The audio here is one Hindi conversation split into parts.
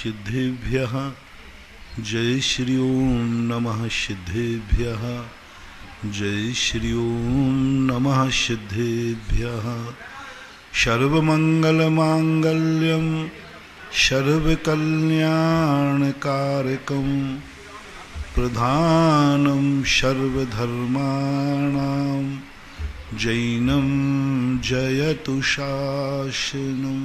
सिद्धेभ्यः जय श्री ओम नमः सिद्धेभ्यः जय श्री ओम नमः सिद्धेभ्यः सर्वमंगलमांगल्यं सर्वकल्याणकारकं प्रधानं सर्वधर्माणां जैनं जयतु शासनम्।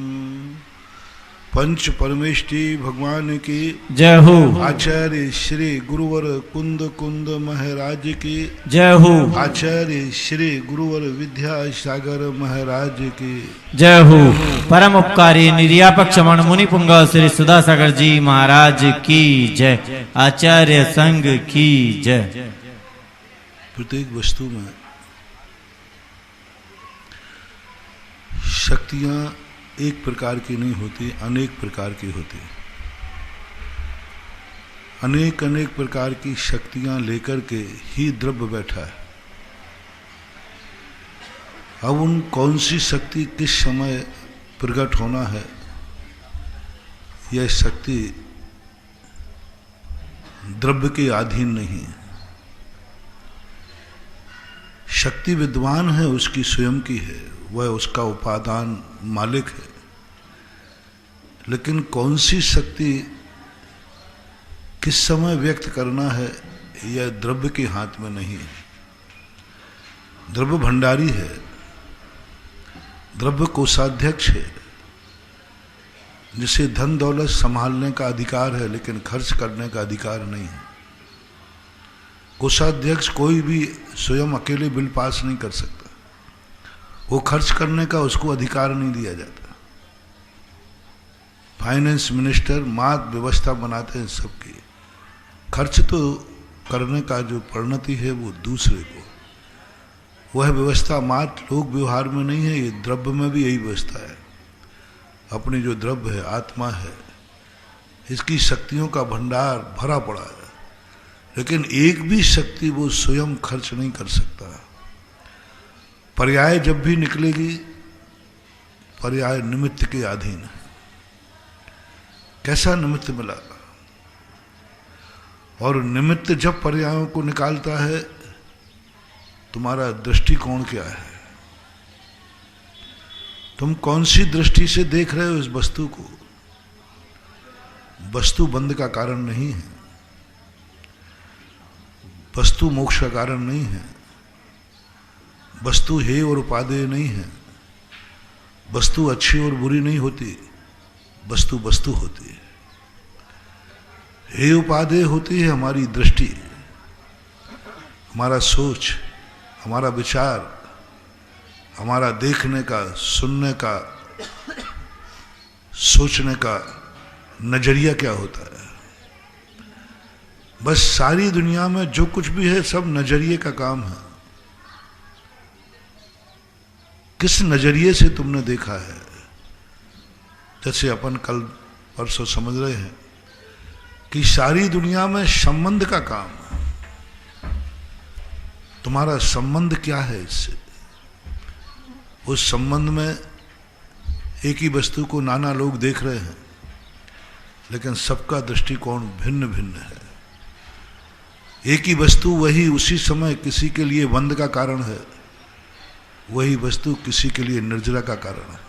पंच परमेष्टि भगवान की जय हो। आचार्य श्री गुरुवर कुंद कुंद महाराज की जय हो। आचार्य श्री गुरुवर विद्यासागर महाराज की जय हो। परम उपकारी निर्यापक क्षमण मुनि पुंगव श्री सुधासागर जी महाराज की जय। आचार्य संघ की जय। प्रत्येक वस्तु में शक्तियां एक प्रकार की नहीं होती, अनेक प्रकार की होती। अनेक अनेक प्रकार की शक्तियां लेकर के ही द्रव्य बैठा है। अब उन कौन सी शक्ति किस समय प्रकट होना है, यह शक्ति द्रव्य के अधीन नहीं है। शक्ति विद्वान है, उसकी स्वयं की है, वह उसका उपादान मालिक है। लेकिन कौन सी शक्ति किस समय व्यक्त करना है, यह द्रव्य के हाथ में नहीं है। द्रव्य भंडारी है, द्रव्य कोषाध्यक्ष है, जिसे धन दौलत संभालने का अधिकार है लेकिन खर्च करने का अधिकार नहीं है। कोषाध्यक्ष कोई भी स्वयं अकेले बिल पास नहीं कर सकता, वो खर्च करने का उसको अधिकार नहीं दिया जाता। फाइनेंस मिनिस्टर मात व्यवस्था बनाते हैं सबकी, खर्च तो करने का जो परिणति है वो दूसरे को, वह व्यवस्था मात लोक व्यवहार में नहीं है, ये द्रव्य में भी यही व्यवस्था है। अपनी जो द्रव्य है, आत्मा है, इसकी शक्तियों का भंडार भरा पड़ा है, लेकिन एक भी शक्ति वो स्वयं खर्च नहीं कर सकता। पर्याय जब भी निकलेगी, पर्याय निमित्त के अधीन है। कैसा निमित्त मिला, और निमित्त जब पर्यायों को निकालता है, तुम्हारा दृष्टिकोण क्या है, तुम कौन सी दृष्टि से देख रहे हो इस वस्तु को। वस्तु बंध का कारण नहीं है, वस्तु मोक्ष का कारण नहीं है, वस्तु है और उपादेय नहीं है, वस्तु अच्छी और बुरी नहीं होती, वस्तु वस्तु होती है। हे उपादेय होती है हमारी दृष्टि, हमारा सोच, हमारा विचार, हमारा देखने का, सुनने का, सोचने का नजरिया क्या होता है। बस सारी दुनिया में जो कुछ भी है सब नजरिए का काम है। किस नजरिए से तुमने देखा है। जैसे अपन कल परसों समझ रहे हैं कि सारी दुनिया में संबंध का काम है। तुम्हारा संबंध क्या है इससे। उस संबंध में एक ही वस्तु को नाना लोग देख रहे हैं, लेकिन सबका दृष्टिकोण भिन्न भिन्न है। एक ही वस्तु वही उसी समय किसी के लिए बंध का कारण है, वही वस्तु किसी के लिए निर्जरा का कारण है।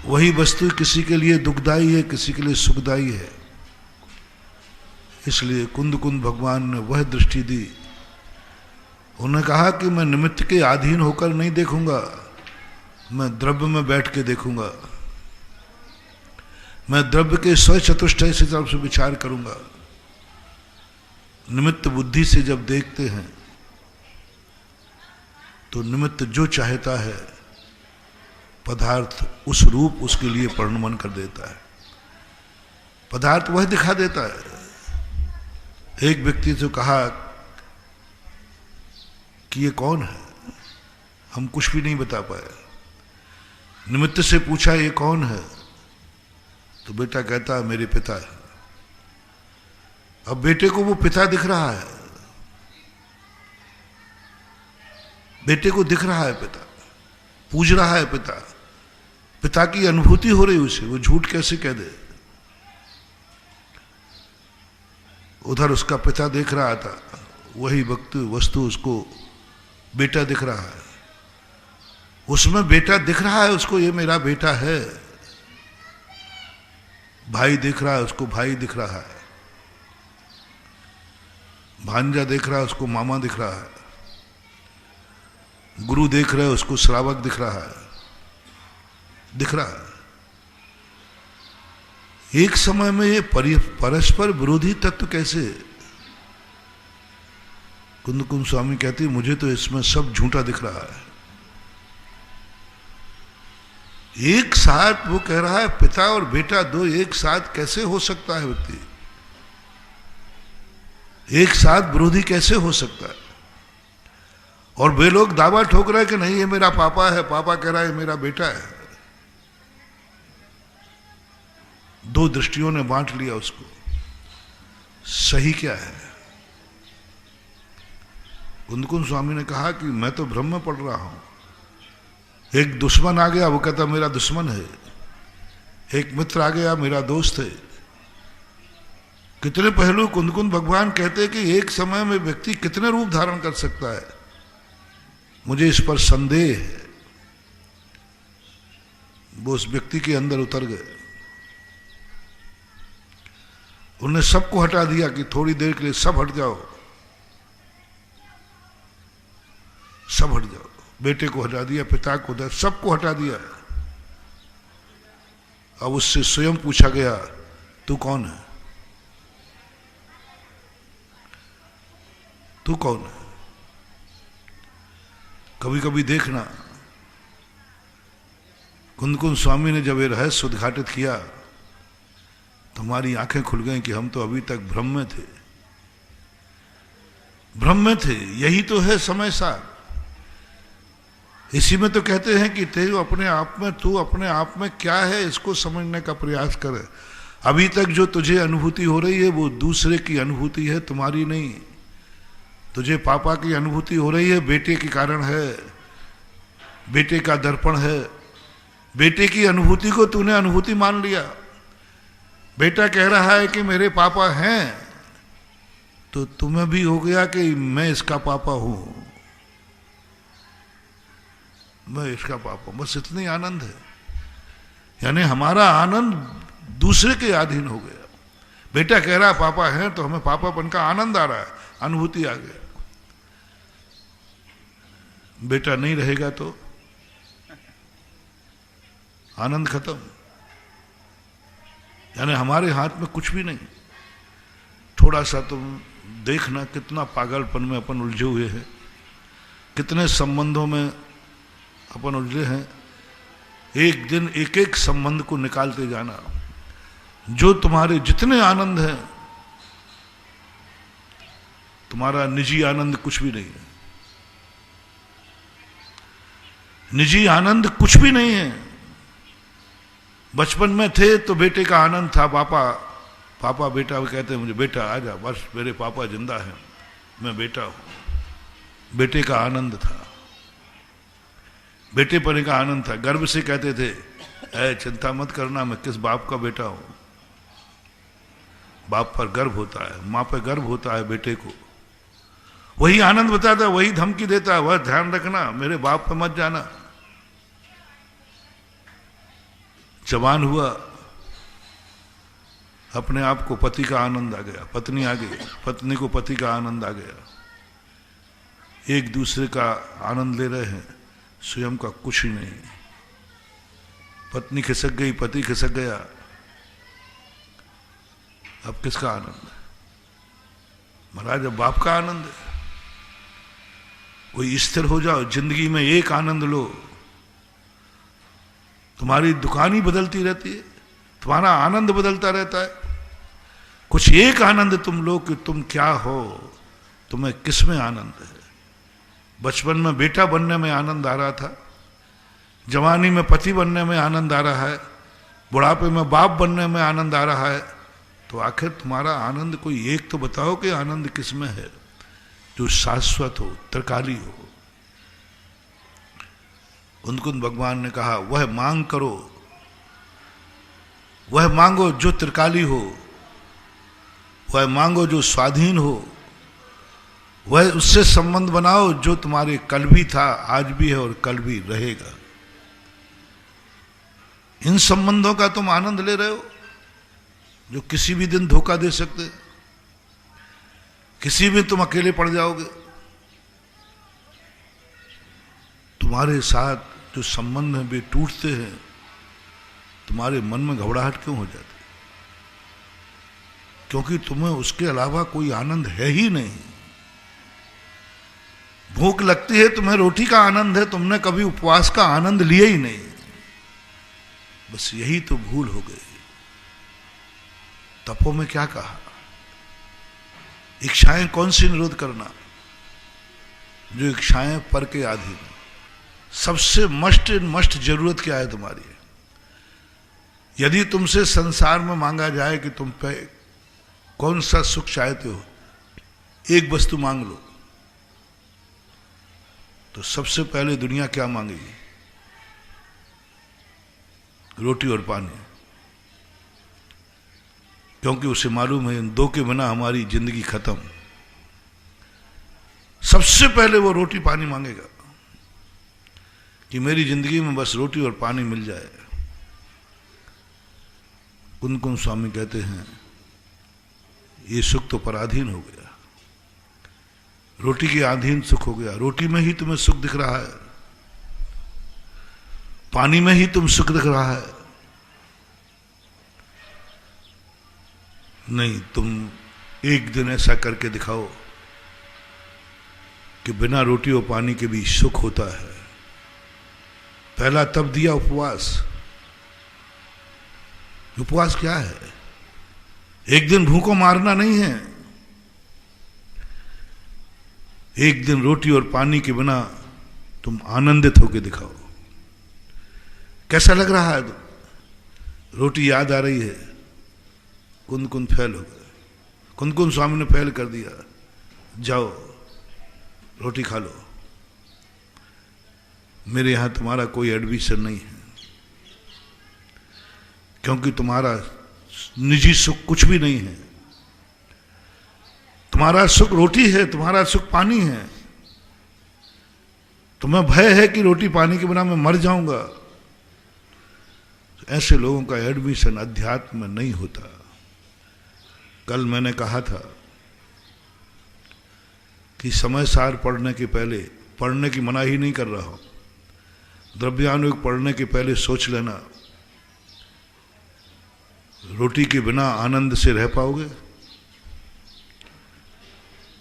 वही वस्तु किसी के लिए दुखदाई है, किसी के लिए सुखदाई है। इसलिए कुंद कुंद भगवान ने वह दृष्टि दी। उन्होंने कहा कि मैं निमित्त के अधीन होकर नहीं देखूंगा, मैं द्रव्य में बैठ के देखूंगा, मैं द्रव्य के स्वचतुष्टय से तरफ से विचार करूंगा। निमित्त बुद्धि से जब देखते हैं तो निमित्त जो चाहता है पदार्थ उस रूप उसके लिए परिणमन कर देता है। पदार्थ वह दिखा देता है। एक व्यक्ति से कहा कि ये कौन है, हम कुछ भी नहीं बता पाए। निमित्त से पूछा ये कौन है, तो बेटा कहता है मेरे पिता है। अब बेटे को वो पिता दिख रहा है, बेटे को दिख रहा है पिता, पूज रहा है पिता, पिता की अनुभूति हो रही उसे, वो झूठ कैसे कह दे। उधर उसका पिता देख रहा था, वही वस्तु उसको बेटा दिख रहा है, उसमें बेटा दिख रहा है उसको, ये मेरा बेटा है। भाई दिख रहा है उसको, भाई दिख रहा है। भांजा देख रहा है उसको, मामा दिख रहा है। गुरु देख रहे उसको, श्रावक दिख रहा है, दिख रहा है। एक समय में ये परस्पर विरोधी तत्व कैसे? कुंद स्वामी कहती मुझे तो इसमें सब झूठा दिख रहा है। एक साथ वो कह रहा है पिता और बेटा दो एक साथ कैसे हो सकता है? व्यक्ति एक साथ विरोधी कैसे हो सकता है? और वे लोग दावा ठोक रहे हैं कि नहीं ये मेरा पापा है, पापा कह रहा है ये मेरा बेटा है। दो दृष्टियों ने बांट लिया उसको। सही क्या है? कुंद स्वामी ने कहा कि मैं तो भ्रम में पड़ रहा हूं। एक दुश्मन आ गया, वो कहता मेरा दुश्मन है। एक मित्र आ गया, मेरा दोस्त है। कितने पहलू कुंद भगवान कहते हैं कि एक समय में व्यक्ति कितने रूप धारण कर सकता है। मुझे इस पर संदेह है। वो उस व्यक्ति के अंदर उतर गए। उन्होंने सबको हटा दिया कि थोड़ी देर के लिए सब हट जाओ, सब हट जाओ। बेटे को हटा दिया, पिता को हटा, सबको हटा दिया। अब उससे स्वयं पूछा गया तू कौन है? तू कौन है? कभी कभी देखना, कुंद स्वामी ने जब ये रहस्य उद्घाटित किया तो हमारी आंखें खुल गई कि हम तो अभी तक भ्रम में थे, भ्रम में थे। यही तो है समय सार। इसी में तो कहते हैं कि तू अपने आप में क्या है इसको समझने का प्रयास कर। अभी तक जो तुझे अनुभूति हो रही है वो दूसरे की अनुभूति है, तुम्हारी नहीं। तुझे पापा की अनुभूति हो रही है, बेटे के कारण है, बेटे का दर्पण है। बेटे की अनुभूति को तूने अनुभूति मान लिया। बेटा कह रहा है कि मेरे पापा हैं, तो तुम्हें भी हो गया कि मैं इसका पापा हूं, मैं इसका पापा। बस इतनी आनंद है। यानी हमारा आनंद दूसरे के अधीन हो गया। बेटा कह रहा है पापा है, तो हमें पापापन का आनंद आ रहा है, अनुभूति आ गया। बेटा नहीं रहेगा तो आनंद खत्म। यानी हमारे हाथ में कुछ भी नहीं। थोड़ा सा तुम देखना कितना पागलपन में अपन उलझे हुए हैं, कितने संबंधों में अपन उलझे हैं। एक दिन एक एक संबंध को निकालते जाना। जो तुम्हारे जितने आनंद हैं, तुम्हारा निजी आनंद कुछ भी नहीं है। निजी आनंद कुछ भी नहीं है। बचपन में थे तो बेटे का आनंद था। पापा बेटा कहते हैं मुझे, बेटा आजा, बस मेरे पापा जिंदा हैं, मैं बेटा हूं। बेटे का आनंद था, बेटे पने का आनंद था। गर्व से कहते थे ऐ चिंता मत करना, मैं किस बाप का बेटा हूं। बाप पर गर्व होता है, मां पर गर्व होता है बेटे को। वही आनंद बताता है, वही धमकी देता है, वह ध्यान रखना मेरे बाप पे मत जाना। जवान हुआ, अपने आप को पति का आनंद आ गया, पत्नी आ गई, पत्नी को पति का आनंद आ गया। एक दूसरे का आनंद ले रहे हैं, स्वयं का कुछ ही नहीं। पत्नी खिसक गई, पति खिसक गया, अब किसका आनंद है? महाराज अब बाप का आनंद है। कोई स्थिर हो जाओ, जिंदगी में एक आनंद लो। तुम्हारी दुकान ही बदलती रहती है, तुम्हारा आनंद बदलता रहता है। कुछ एक आनंद तुम लो कि तुम क्या हो, तुम्हें किस में आनंद है। बचपन में बेटा बनने में आनंद आ रहा था, जवानी में पति बनने में आनंद आ रहा है, बुढ़ापे में बाप बनने में आनंद आ रहा है। तो आखिर तुम्हारा आनंद कोई एक तो बताओ कि आनंद किस में है, जो शाश्वत हो, त्रिकाली हो। कुंद भगवान ने कहा वह मांग करो, वह मांगो जो त्रिकाली हो, वह मांगो जो स्वाधीन हो, वह उससे संबंध बनाओ जो तुम्हारे कल भी था, आज भी है और कल भी रहेगा। इन संबंधों का तुम आनंद ले रहे हो जो किसी भी दिन धोखा दे सकते, किसी भी तुम अकेले पड़ जाओगे। तुम्हारे साथ जो संबंध है वे टूटते हैं, तुम्हारे मन में घबराहट क्यों हो जाती? क्योंकि तुम्हें उसके अलावा कोई आनंद है ही नहीं। भूख लगती है, तुम्हें रोटी का आनंद है, तुमने कभी उपवास का आनंद लिया ही नहीं। बस यही तो भूल हो गई। तपो में क्या कहा? इच्छाएं कौन सी निरोध करना? जो इच्छाएं पर के अधीन। सबसे मस्ट जरूरत क्या है तुम्हारी? यदि तुमसे संसार में मांगा जाए कि तुम पे कौन सा सुख चाहते हो, एक वस्तु मांग लो, तो सबसे पहले दुनिया क्या मांगेगी? रोटी और पानी। क्योंकि उसे मालूम है इन दो के बिना हमारी जिंदगी खत्म। सबसे पहले वो रोटी पानी मांगेगा कि मेरी जिंदगी में बस रोटी और पानी मिल जाए। कुन स्वामी कहते हैं ये सुख तो पराधीन हो गया, रोटी के अधीन सुख हो गया। रोटी में ही तुम्हें सुख दिख रहा है, पानी में ही तुम सुख दिख रहा है। नहीं, तुम एक दिन ऐसा करके दिखाओ कि बिना रोटी और पानी के भी सुख होता है। पहला तब दिया उपवास। उपवास क्या है? एक दिन भूखों मारना नहीं है, एक दिन रोटी और पानी के बिना तुम आनंदित होकर दिखाओ। कैसा लग रहा है? रोटी याद आ रही है, कुन फेल हो गए। कुन स्वामी ने फेल कर दिया, जाओ रोटी खा लो, मेरे यहां तुम्हारा कोई एडमिशन नहीं है। क्योंकि तुम्हारा निजी सुख कुछ भी नहीं है। तुम्हारा सुख रोटी है, तुम्हारा सुख पानी है। तुम्हें भय है कि रोटी पानी के बिना मैं मर जाऊंगा। ऐसे लोगों का एडमिशन अध्यात्म में नहीं होता। कल मैंने कहा था कि समय सार पढ़ने के पहले, पढ़ने की मनाही नहीं कर रहा हूं, द्रव्यानुयोग पढ़ने के पहले सोच लेना रोटी के बिना आनंद से रह पाओगे,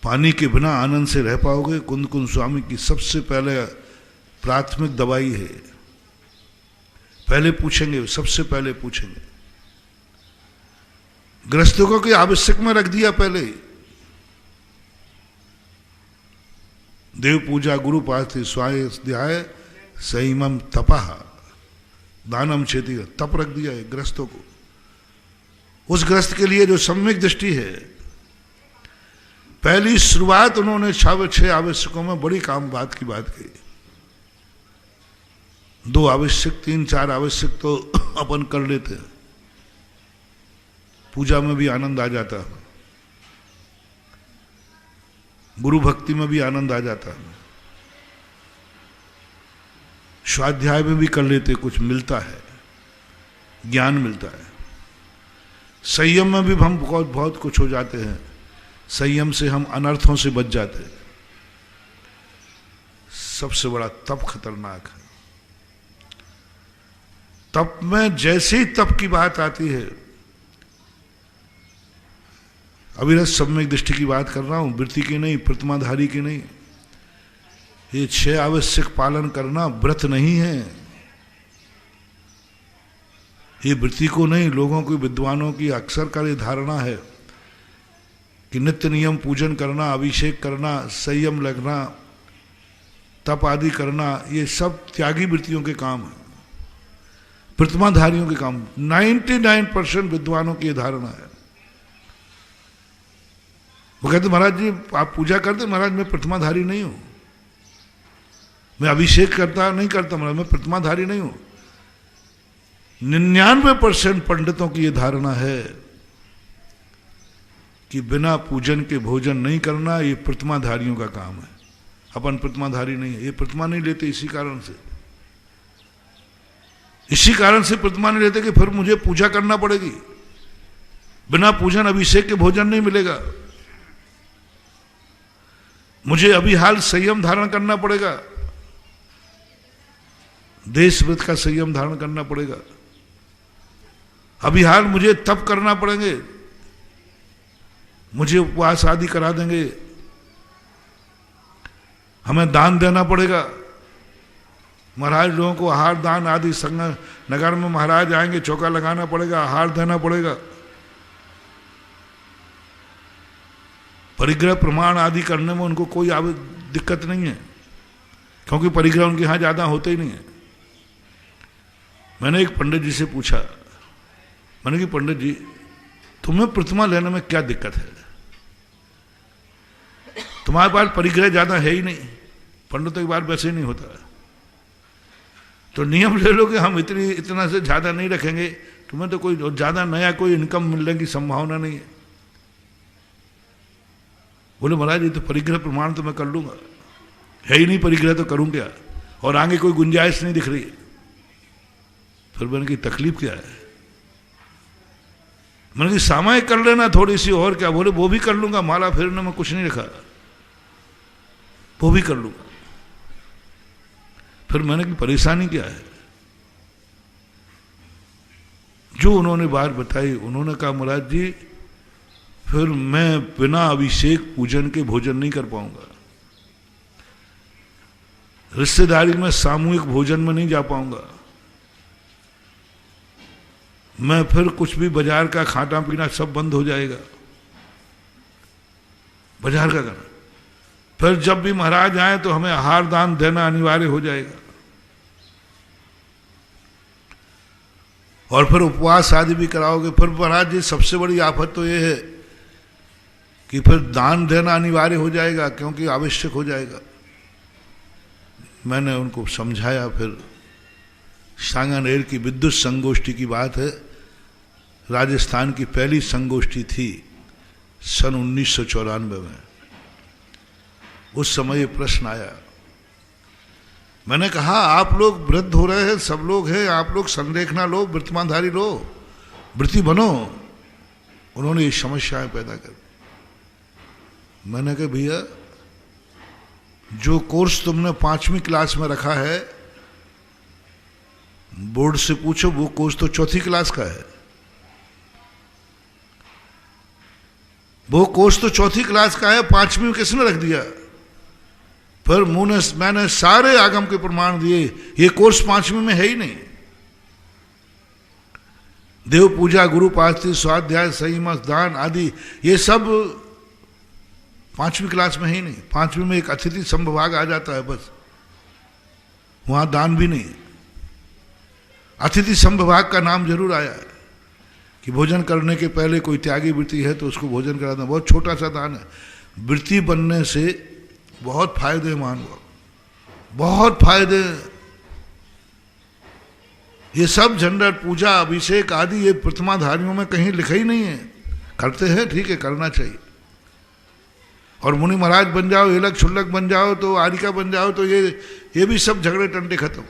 पानी के बिना आनंद से रह पाओगे। कुन स्वामी की सबसे पहले प्राथमिक दवाई है। पहले पूछेंगे, सबसे पहले पूछेंगे। गृहस्थों को आवश्यक में रख दिया पहले। देव पूजा गुरु पार्थि स्वाध्याय संयमम तपः दानम चेति, तप रख दिया है गृहस्थों को। उस गृहस्थ के लिए जो सम्यक दृष्टि है, पहली शुरुआत उन्होंने 6 आवश्यकों में बड़ी काम बात की बात कही। 2 आवश्यक 3-4 आवश्यक तो अपन कर लेते हैं, पूजा में भी आनंद आ जाता है, गुरु भक्ति में भी आनंद आ जाता है, स्वाध्याय में भी कर लेते, कुछ मिलता है, ज्ञान मिलता है। संयम में भी हम बहुत कुछ हो जाते हैं। संयम से हम अनर्थों से बच जाते हैं। सबसे बड़ा तप खतरनाक है। तप में जैसे ही तप की बात आती है, अविरत सम्यक दृष्टि की बात कर रहा हूं, वृत्ति की नहीं, प्रतिमाधारी की नहीं। ये 6 आवश्यक पालन करना व्रत नहीं है। ये वृत्ति को नहीं, लोगों की, विद्वानों की अक्सर का ये धारणा है कि नित्य नियम पूजन करना, अभिषेक करना, संयम लगना, तप आदि करना, ये सब त्यागी वृत्तियों के काम है, प्रतिमाधारियों के काम। 99% विद्वानों की धारणा है। वो कहते महाराज जी आप पूजा करते, महाराज मैं प्रतिमाधारी नहीं हूं, मैं अभिषेक करता नहीं करता, महाराज मैं प्रतिमाधारी नहीं हूं। 99% पंडितों की यह धारणा है कि बिना पूजन के भोजन नहीं करना ये प्रतिमाधारियों का काम है। अपन प्रतिमाधारी नहीं है, ये प्रतिमा नहीं लेते इसी कारण से, इसी कारण से प्रतिमा नहीं लेते कि फिर मुझे पूजा करना पड़ेगी, बिना पूजन अभिषेक के भोजन नहीं मिलेगा, मुझे अभी हाल संयम धारण करना पड़ेगा, देश व्रत का संयम धारण करना पड़ेगा, अभी हाल मुझे तप करना पड़ेंगे, मुझे उपवास आदि करा देंगे, हमें दान देना पड़ेगा। महाराज लोगों को आहार दान आदि संग नगर में महाराज आएंगे, चौका लगाना पड़ेगा, आहार देना पड़ेगा, परिग्रह प्रमाण आदि करने में उनको कोई दिक्कत नहीं है, क्योंकि परिग्रह उनके यहाँ ज्यादा होते ही नहीं है। मैंने एक पंडित जी से पूछा, मैंने कि पंडित जी तुम्हें प्रतिमा लेने में क्या दिक्कत है, तुम्हारे पास परिग्रह ज्यादा है ही नहीं, पंडितों की बात वैसे ही नहीं होता, तो नियम ले लो कि हम इतना से ज्यादा नहीं रखेंगे, तुम्हें तो कोई ज्यादा नया कोई इनकम मिलने की संभावना नहीं है। बोले महाराज ये तो परिग्रह प्रमाण तो मैं कर लूंगा, है ही नहीं परिग्रह तो करूं क्या, और आगे कोई गुंजाइश नहीं दिख रही। फिर मैंने की तकलीफ क्या है, मैंने कि सामायिक कर लेना थोड़ी सी और क्या। बोले वो भी कर लूंगा, माला फेरने में कुछ नहीं रखा, वो भी कर लूंगा। फिर मैंने की परेशानी क्या है, जो उन्होंने बात बताई, उन्होंने कहा महाराज जी फिर मैं बिना अभिषेक पूजन के भोजन नहीं कर पाऊंगा, रिश्तेदारी में सामूहिक भोजन में नहीं जा पाऊंगा, मैं फिर कुछ भी बाजार का खाना पीना सब बंद हो जाएगा, बाजार का करना, फिर जब भी महाराज आए तो हमें आहार दान देना अनिवार्य हो जाएगा, और फिर उपवास आदि भी कराओगे। फिर महाराज जी सबसे बड़ी आफत तो ये है कि फिर दान देना अनिवार्य हो जाएगा, क्योंकि आवश्यक हो जाएगा। मैंने उनको समझाया। फिर सांगानेर की विद्युत संगोष्ठी की बात है, राजस्थान की पहली संगोष्ठी थी सन 1994 में। उस समय ये प्रश्न आया, मैंने कहा आप लोग वृद्ध हो रहे हैं, सब लोग हैं, आप लोग संरेखना लो, वर्तमानधारी लो, वृत्ति बनो। उन्होंने ये समस्याएं पैदा कर दी। मैंने कहा भैया जो कोर्स तुमने 5वीं क्लास में रखा है, बोर्ड से पूछो, वो कोर्स तो 4थी क्लास का है, वो कोर्स तो 4थी क्लास का है, 5वीं में किसने रख दिया। फिर मैंने सारे आगम के प्रमाण दिए, ये कोर्स 5वीं में है ही नहीं। देव पूजा, गुरु पास्ती, स्वाध्याय, संयम, दान आदि ये सब 5वीं क्लास में ही नहीं। 5वीं में एक अतिथि संविभाग आ जाता है, बस वहां दान भी नहीं। अतिथि संविभाग का नाम जरूर आया है कि भोजन करने के पहले कोई त्यागी वृत्ति है तो उसको भोजन कराना, बहुत छोटा सा दान है। वृत्ति बनने से बहुत फायदे मानो, बहुत फायदे। ये सब झंडट पूजा अभिषेक आदि ये प्रतिमाधारियों में कहीं लिखा ही नहीं है। करते हैं, ठीक है, करना चाहिए। और मुनि महाराज बन जाओ, एलक छुल्लक बन जाओ, तो आरिका बन जाओ, तो ये भी सब झगड़े टंटे खत्म।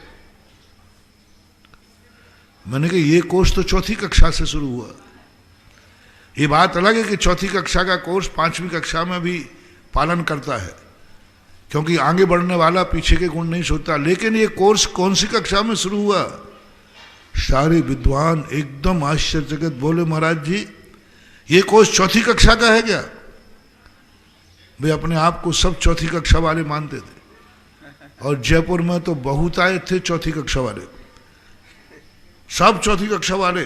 मैंने कहा ये कोर्स तो 4थी कक्षा से शुरू हुआ। ये बात अलग है कि 4थी कक्षा का कोर्स 5वीं कक्षा में भी पालन करता है, क्योंकि आगे बढ़ने वाला पीछे के गुण नहीं सोचता। लेकिन ये कोर्स कौन सी कक्षा में शुरू हुआ? सारे विद्वान एकदम आश्चर्यचकित बोले, महाराज जी ये कोर्स 4थी कक्षा का है क्या? वे अपने आप को सब 4थी कक्षा वाले मानते थे, और जयपुर में तो बहुत आए थे 4थी कक्षा वाले, सब 4थी कक्षा वाले,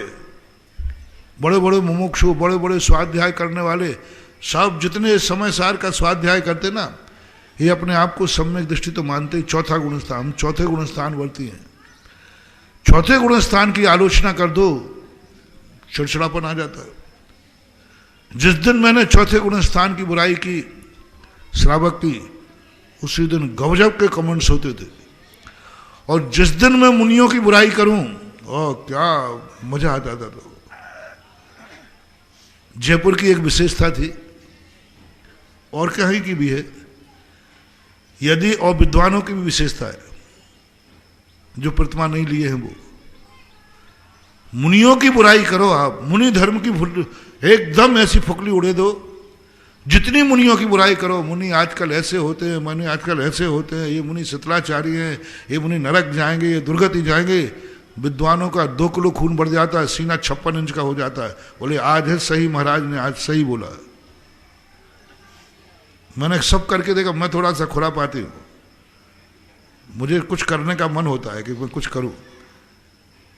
बड़े बड़े मुमुक्षु, बड़े बड़े स्वाध्याय करने वाले, सब जितने समय सार का स्वाध्याय करते ना, ये अपने आप को सम्यक दृष्टि तो मानते ही 4था गुणस्थान, हम 4थे गुणस्थान वर्ती हैं। 4थे गुणस्थान की आलोचना कर दो, चिड़चिड़ापन आ जाता है। जिस दिन मैंने 4थे गुणस्थान की बुराई की, श्रावक की, उसी दिन गजब के कमेंट्स होते थे। और जिस दिन मैं मुनियों की बुराई करूं, क्या मजा आ जाता था। जयपुर की एक विशेषता थी, और कहीं की भी है, यदि और विद्वानों की भी विशेषता है, जो प्रतिमा नहीं लिए हैं वो, मुनियों की बुराई करो आप, मुनि धर्म की एकदम ऐसी फुकली उड़े दो, जितनी मुनियों की बुराई करो, मुनि आजकल ऐसे होते हैं, मुनि आजकल ऐसे होते हैं, ये मुनि शितलाचारी हैं, ये मुनि नरक जाएंगे, ये दुर्गति जाएंगे। विद्वानों का 2 किलो खून बढ़ जाता है, सीना 56 इंच का हो जाता है। बोले आज है सही, महाराज ने आज सही बोला। मैंने सब करके देखा, मैं थोड़ा सा खुरापाती हूँ, मुझे कुछ करने का मन होता है कि मैं कुछ करूँ।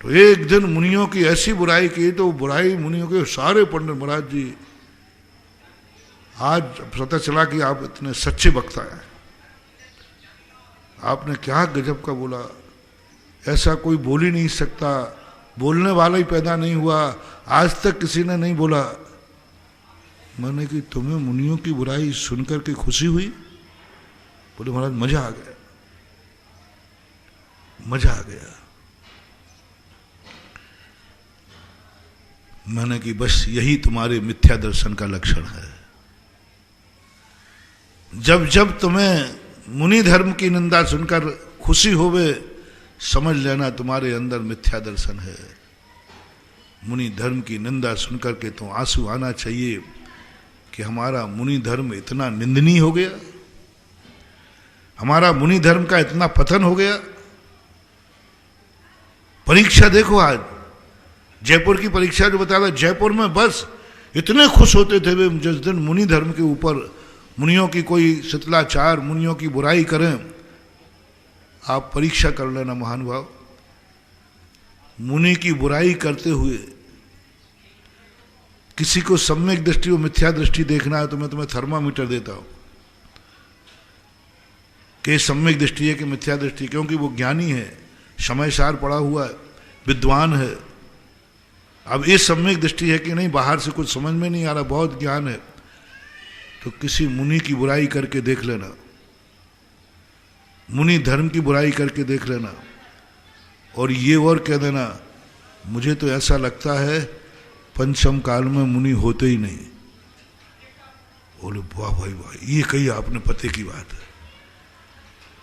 तो एक दिन मुनियों की ऐसी बुराई की, तो बुराई मुनियों के सारे पंडित, महाराज जी आज पता चला कि आप इतने सच्चे वक्ता हैं, आपने क्या गजब का बोला, ऐसा कोई बोल ही नहीं सकता, बोलने वाला ही पैदा नहीं हुआ, आज तक किसी ने नहीं बोला। मैंने कि तुम्हें मुनियों की बुराई सुनकर के खुशी हुई? बोले महाराज मजा आ गया, मजा आ गया। मैंने कि बस यही तुम्हारे मिथ्या दर्शन का लक्षण है। जब जब तुम्हें मुनि धर्म की निंदा सुनकर खुशी होवे, समझ लेना तुम्हारे अंदर मिथ्या दर्शन है। मुनि धर्म की निंदा सुनकर के तो आंसू आना चाहिए कि हमारा मुनि धर्म इतना निंदनीय हो गया, हमारा मुनि धर्म का इतना पतन हो गया। परीक्षा देखो, आज जयपुर की परीक्षा जो बता रहा, जयपुर में बस इतने खुश होते थे वे जिस दिन मुनि धर्म के ऊपर, मुनियों की कोई शितलाचार, मुनियों की बुराई करें। आप परीक्षा कर लेना महानुभाव, मुनि की बुराई करते हुए किसी को सम्यक दृष्टि और मिथ्या दृष्टि देखना है तो मैं तुम्हें थर्मामीटर देता हूं कि सम्यक दृष्टि है कि मिथ्या दृष्टि, क्योंकि वो ज्ञानी है, समय सार पड़ा हुआ है, विद्वान है। अब ये सम्यक दृष्टि है कि नहीं, बाहर से कुछ समझ में नहीं आ रहा, बहुत ज्ञान है, तो किसी मुनि की बुराई करके देख लेना, मुनि धर्म की बुराई करके देख लेना, और ये और कह देना मुझे तो ऐसा लगता है पंचम काल में मुनि होते ही नहीं। बोले वाह भाई वाह, ये कही आपने पते की बात है,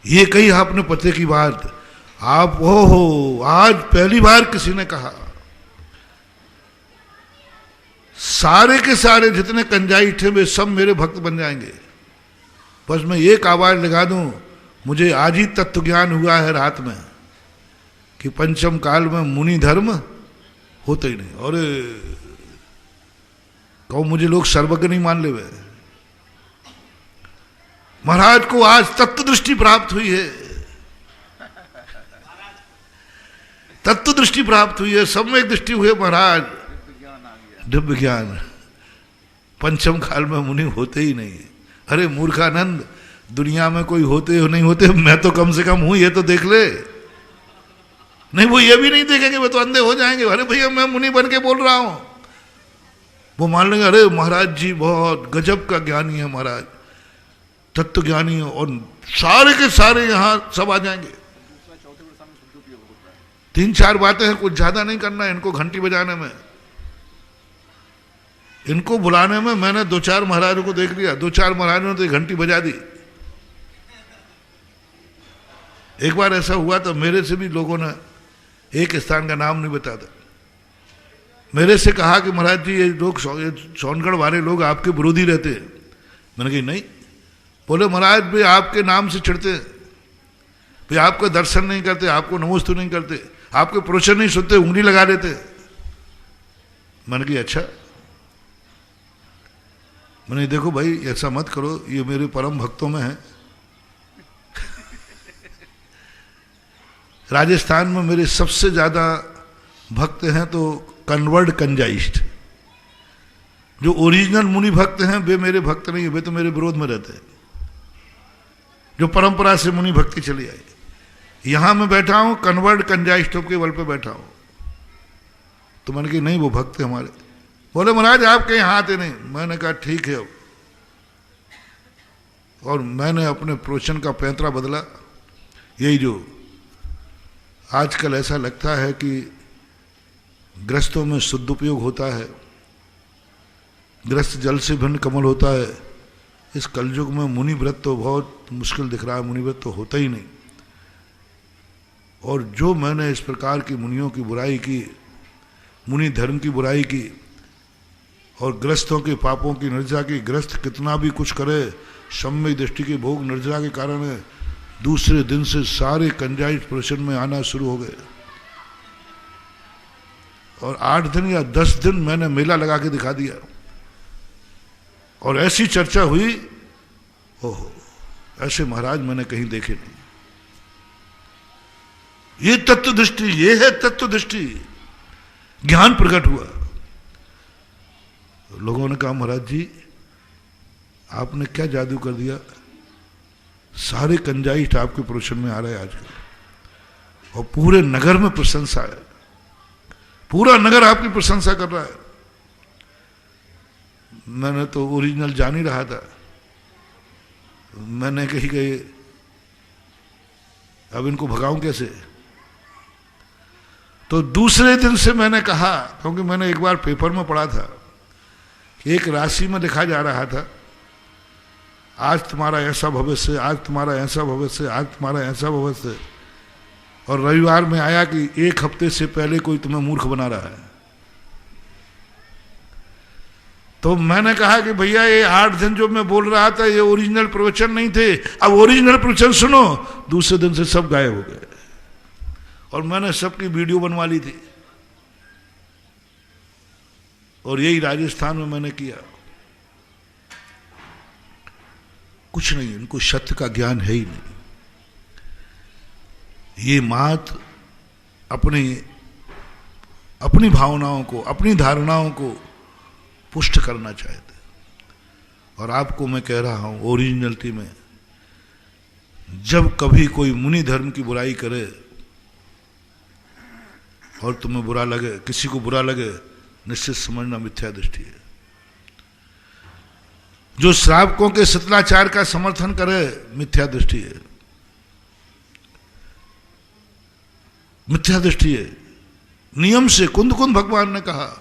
ये कही आपने पते की बात। आप हो आज पहली बार किसी ने कहा, सारे के सारे जितने कंजाई थे वे सब मेरे भक्त बन जाएंगे, बस मैं एक आवाज लगा दूं। मुझे आज ही तत्व ज्ञान हुआ है रात में कि पंचम काल में मुनि धर्म होते ही नहीं। और कहो मुझे लोग सर्वज्ञ नहीं मान ले वे, महाराज को आज तत्व दृष्टि प्राप्त हुई है, तत्व दृष्टि प्राप्त हुई है, सम्यक दृष्टि हुई महाराज, दिव्य ज्ञान। पंचम काल में मुनि होते ही नहीं। अरे मूर्खानंद, दुनिया में कोई होते हो नहीं होते, मैं तो कम से कम हूं, ये तो देख ले। नहीं वो ये भी नहीं देखेंगे, वो तो अंधे हो जाएंगे। अरे भैया मैं मुनि बन के बोल रहा हूं, वो मान लेंगे अरे महाराज जी बहुत गजब का ज्ञानी है महाराज, तत्व ज्ञानी है, और सारे के सारे यहां सब आ जाएंगे। 3-4 बातें हैं, कुछ ज्यादा नहीं करना है इनको घंटी बजाने में, इनको बुलाने में। मैंने 2-4 महाराजों को देख लिया, 2-4 महाराजों ने तो घंटी बजा दी। एक बार ऐसा हुआ तो मेरे से भी लोगों ने, एक स्थान का नाम नहीं बताता, मेरे से कहा कि महाराज जी ये लोग सोनगढ़ वाले लोग आपके विरोधी रहते हैं। मैंने कहा नहीं। बोले महाराज भाई आपके नाम से चिढ़ते, भाई आपका दर्शन नहीं करते, आपको नमोस्तु नहीं करते, आपके प्रवचन नहीं सुनते, उंगली लगा देते। मैंने कहा अच्छा। मैंने देखो भाई ऐसा मत करो, ये मेरे परम भक्तों में है। राजस्थान में मेरे सबसे ज्यादा भक्त हैं तो कन्वर्ट कंजाइस्ट, जो ओरिजिनल मुनि भक्त हैं वे मेरे भक्त नहीं है, वे तो मेरे विरोध में रहते हैं, जो परंपरा से मुनि भक्ति चली आई। यहां मैं बैठा हूं कन्वर्ट कंजाइस्टों के बल पे बैठा हूं, तो मैंने कहा नहीं वो भक्त है हमारे। बोले महाराज आप कहीं हाथ है नहीं। मैंने कहा ठीक है, और मैंने अपने प्रवचन का पैंतरा बदला। यही जो आजकल ऐसा लगता है कि ग्रस्तों में सदुपयोग होता है, ग्रस्त जल से भिन्न कमल होता है। इस कलयुग में मुनि व्रत तो बहुत मुश्किल दिख रहा है, मुनि व्रत तो होता ही नहीं। और जो मैंने इस प्रकार की मुनियों की बुराई की, मुनि धर्म की बुराई की और ग्रस्तों के पापों की निर्जरा की, ग्रस्त कितना भी कुछ करे, सम्यक दृष्टि के भोग निर्जरा के कारण दूसरे दिन से सारे कंजाइट प्रवचन में आना शुरू हो गए। और 8 दिन या 10 दिन मैंने मेला लगा के दिखा दिया और ऐसी चर्चा हुई, ओहो, ऐसे महाराज मैंने कहीं देखे नहीं। ये तत्व दृष्टि, ये है तत्व दृष्टि। ज्ञान प्रकट हुआ। लोगों ने कहा महाराज जी आपने क्या जादू कर दिया, सारे कंजाइट आपके प्रवचन में आ रहे हैं आजकल और पूरे नगर में प्रशंसा है, पूरा नगर आपकी प्रशंसा कर रहा है। मैंने तो ओरिजिनल जान ही रहा था। मैंने कही कि अब इनको भगाऊं कैसे। तो दूसरे दिन से मैंने कहा, क्योंकि मैंने एक बार पेपर में पढ़ा था कि एक राशि में लिखा जा रहा था आज तुम्हारा ऐसा भविष्य, आज तुम्हारा ऐसा भविष्य, आज तुम्हारा ऐसा भविष्य, और रविवार में आया कि 1 हफ्ते से पहले कोई तुम्हें मूर्ख बना रहा है। तो मैंने कहा कि भैया ये 8 दिन जो मैं बोल रहा था ये ओरिजिनल प्रवचन नहीं थे, अब ओरिजिनल प्रवचन सुनो। दूसरे दिन से सब गायब हो गए और मैंने सबकी वीडियो बनवा ली थी और यही राजस्थान में मैंने किया। कुछ नहीं, इनको सत्य का ज्ञान है ही नहीं। ये मात अपनी भावनाओं को, अपनी धारणाओं को पुष्ट करना चाहते। और आपको मैं कह रहा हूं ओरिजिनलिटी में, जब कभी कोई मुनि धर्म की बुराई करे और तुम्हें बुरा लगे, किसी को बुरा लगे, निश्चित समझना मिथ्या दृष्टि है। जो श्रावकों के सतलाचार का समर्थन करे, मिथ्या दृष्टि है, मिथ्या दृष्टि है। नियम से कुंद भगवान ने कहा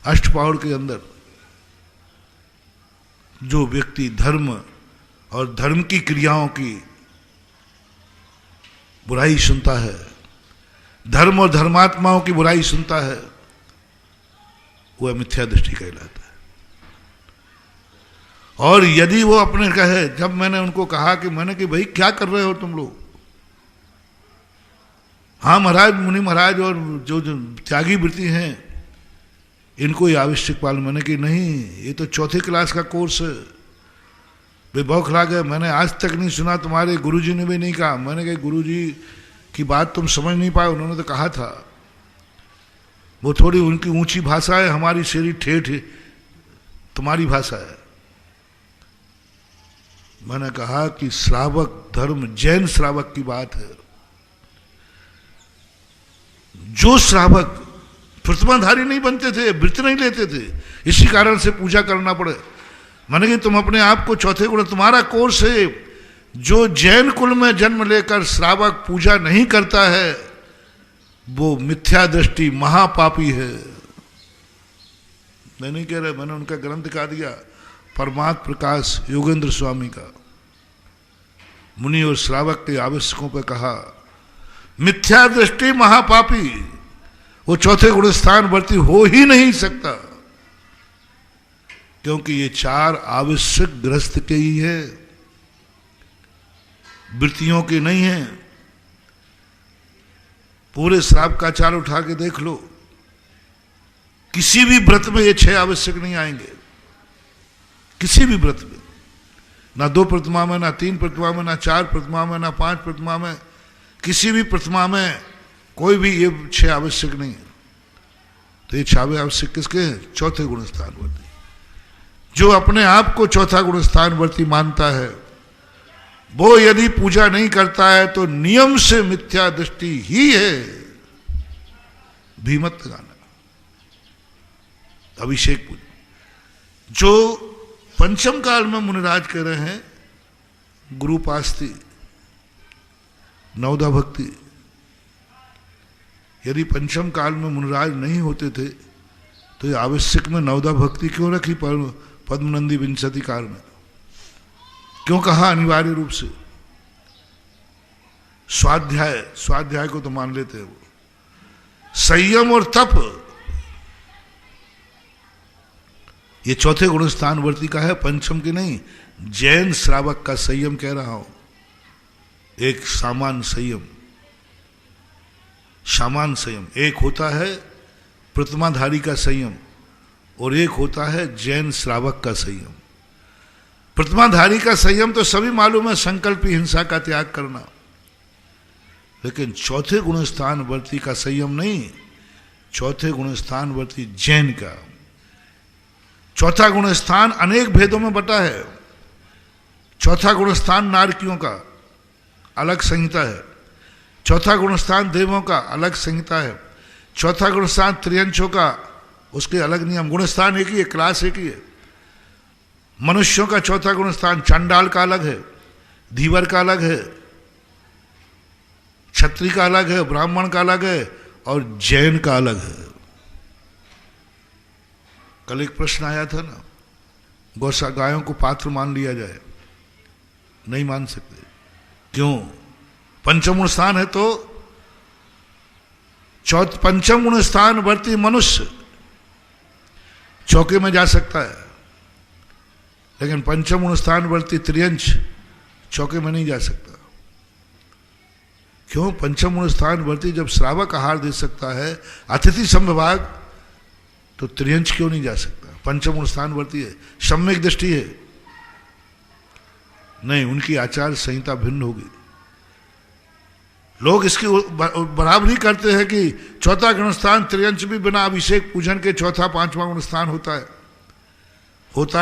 अष्टपौड़ के अंदर, जो व्यक्ति धर्म और धर्म की क्रियाओं की बुराई सुनता है, धर्म और धर्मात्माओं की बुराई सुनता है, वह मिथ्या दृष्टि कहलाता है। और यदि वो अपने कहे, जब मैंने उनको कहा कि मैंने कि भाई क्या कर रहे हो तुम लोग, हाँ महाराज, मुनि महाराज और जो त्यागी वृत्ति हैं इनको ये आवश्यक पालन। मैंने कि नहीं, ये तो 4th क्लास का कोर्स है। वे बौखला गए, मैंने आज तक नहीं सुना, तुम्हारे गुरुजी ने भी नहीं कहा। मैंने कहा गुरुजी की बात तुम समझ नहीं पाए, उन्होंने तो कहा था। वो थोड़ी उनकी ऊंची भाषा है, हमारी शेरी ठेठ तुम्हारी भाषा है। मैंने कहा कि श्रावक धर्म जैन श्रावक की बात है। जो श्रावक प्रतिमाधारी नहीं बनते थे, व्रत नहीं लेते थे, इसी कारण से पूजा करना पड़े। मैंने कि तुम अपने आप को 4थे गुण, तुम्हारा कोर्स है। जो जैन कुल में जन्म लेकर श्रावक पूजा नहीं करता है वो मिथ्या दृष्टि महापापी है। मैं नहीं कह रहा, मैंने उनका ग्रंथ दिखा दिया, परमात्म प्रकाश योगेंद्र स्वामी का। मुनि और श्रावक के आवश्यकों पर कहा मिथ्या दृष्टि महापापी, वो 4थे गुण स्थान वर्ती हो ही नहीं सकता, क्योंकि ये 4 आवश्यक ग्रस्त के ही है, वृत्तियों के नहीं है। पूरे श्राप का चार उठा के देख लो, किसी भी व्रत में ये 6 आवश्यक नहीं आएंगे, किसी भी व्रत में, ना 2 प्रतिमा में, ना 3 प्रतिमा में, ना 4 प्रतिमा में, ना 5 प्रतिमा में, किसी भी प्रतिमा में कोई भी ये 6 आवश्यक नहीं है। तो ये 6 आवश्यक किसके हैं? 4थे गुण स्थानवर्ती। जो अपने आप को 4था गुण स्थानवर्ती मानता है वो यदि पूजा नहीं करता है तो नियम से मिथ्या दृष्टि ही है। भीमत गाना, अभिषेक पूजा, जो पंचम काल में मुनिराज कह रहे हैं, गुरुपास्ति, नवदा भक्ति। यदि पंचम काल में मुनिराज नहीं होते थे तो ये आवश्यक में नवदा भक्ति क्यों रखी पद्मनंदी विंशतिकार में? क्यों कहा अनिवार्य रूप से? स्वाध्याय को तो मान लेते हैं वो। संयम और तप, ये चौथे गुण स्थान वर्ती का है, पंचम की नहीं। जैन श्रावक का संयम कह रहा हूं, एक सामान्य संयम। एक होता है प्रतिमाधारी का संयम और एक होता है जैन श्रावक का संयम। प्रतिमाधारी का संयम तो सभी मालूम है, संकल्पी हिंसा का त्याग करना। लेकिन चौथे गुण स्थान वर्ती का संयम नहीं, चौथे गुण स्थान वर्ती जैन का। चौथा गुण स्थान अनेक भेदों में बटा है। चौथा गुण स्थान नारकियों का अलग संहिता है, चौथा गुण स्थान देवों का अलग संहिता है, चौथा गुण स्थान त्रियंशों का उसके अलग नियम। गुण स्थान एक ही है, क्लास एक ही है। मनुष्यों का चौथा गुण स्थान चांडाल का अलग है, धीवर का अलग है, क्षत्रिय का अलग है, ब्राह्मण का अलग है और जैन का अलग है। कल एक प्रश्न आया था ना, गायों को पात्र मान लिया जाए, नहीं मान सकते। क्यों? पंचम गुण स्थान है तो पंचम गुण स्थान वर्ती मनुष्य चौके में जा सकता है, लेकिन पंचम गुण स्थान वर्ती त्रियंश चौके में नहीं जा सकता। क्यों? पंचम गुण स्थान वर्ती जब श्रावक आहार दे सकता है, अतिथि संविभाग, तो त्रियंश क्यों नहीं जा सकता? पंचम गुण स्थान वर्ती है, सम्यक दृष्टि है। नहीं, उनकी आचार संहिता भिन्न होगी। लोग इसकी बराबरी करते हैं कि चौथा गुण स्थान त्रियंश भी बिना अभिषेक पूजन के चौथा पांचवा गुण स्थान होता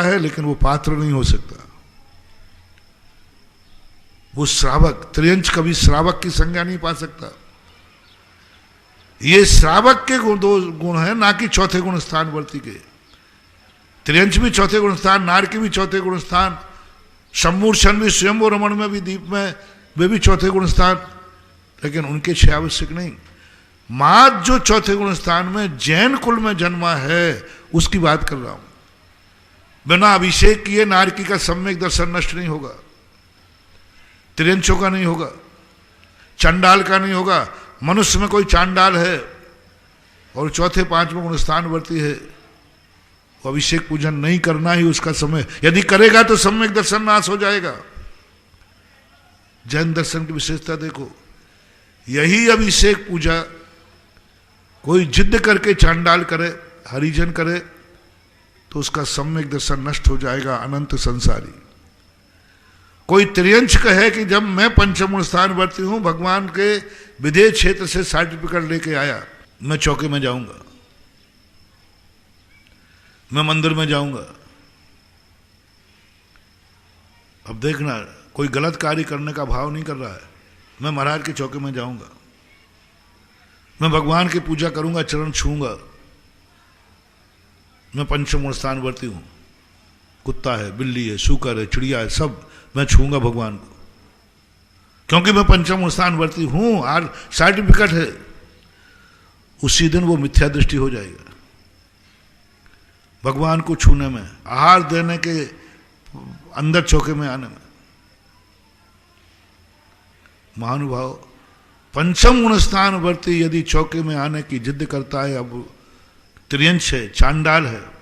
है, लेकिन वो पात्र नहीं हो सकता। वो श्रावक, त्रियंश कभी श्रावक की संज्ञा नहीं पा सकता। ये श्रावक के दो गुण है, ना कि चौथे गुण स्थान वर्ती के। त्रियंश भी चौथे गुण स्थान, नारकी भी चौथे गुण स्थान, सम्मूर्छन भी, स्वयंभू रमण में भी, दीप में वे भी चौथे गुण स्थान, लेकिन उनके छह आवश्यक नहीं। मात जो चौथे गुण स्थान में जैन कुल में जन्मा है उसकी बात कर रहा हूं। बिना अभिषेक किए नारकी का सम्यक दर्शन नष्ट नहीं होगा, त्रियंशों का नहीं होगा, चंडाल का नहीं होगा। मनुष्य में कोई चांडाल है और चौथे पांचवें गुण स्थान वर्ती है, वो अभिषेक पूजन नहीं करना ही उसका समय। यदि करेगा तो सम्यक दर्शन नाश हो जाएगा। जैन दर्शन की विशेषता देखो, यही अभिषेक पूजा कोई जिद करके चांडाल करे, हरिजन करे, तो उसका सम्यक दर्शन नष्ट हो जाएगा, अनंत संसारी। कोई त्रियंश कहे कि जब मैं पंचम गुण स्थान वर्ती हूं, भगवान के विदेश क्षेत्र से सर्टिफिकेट लेके आया, मैं चौके में जाऊंगा, मैं मंदिर में जाऊंगा। अब देखना, कोई गलत कार्य करने का भाव नहीं कर रहा है, मैं महाराज के चौके में जाऊंगा, मैं भगवान की पूजा करूंगा, चरण छूंगा, मैं पंचम गुण स्थान वर्ती हूं। कुत्ता है, बिल्ली है, सूकर है, चिड़िया है, सब मैं छूंगा भगवान को, क्योंकि मैं पंचम गुण स्थान वर्ती हूं, आज सर्टिफिकेट है। उसी दिन वो मिथ्या दृष्टि हो जाएगा भगवान को छूने में, आहार देने के अंदर चौके में आने में। महानुभाव, पंचम गुण स्थान वर्ती यदि चौके में आने की जिद करता है, अब त्रियंश है, चांडाल है,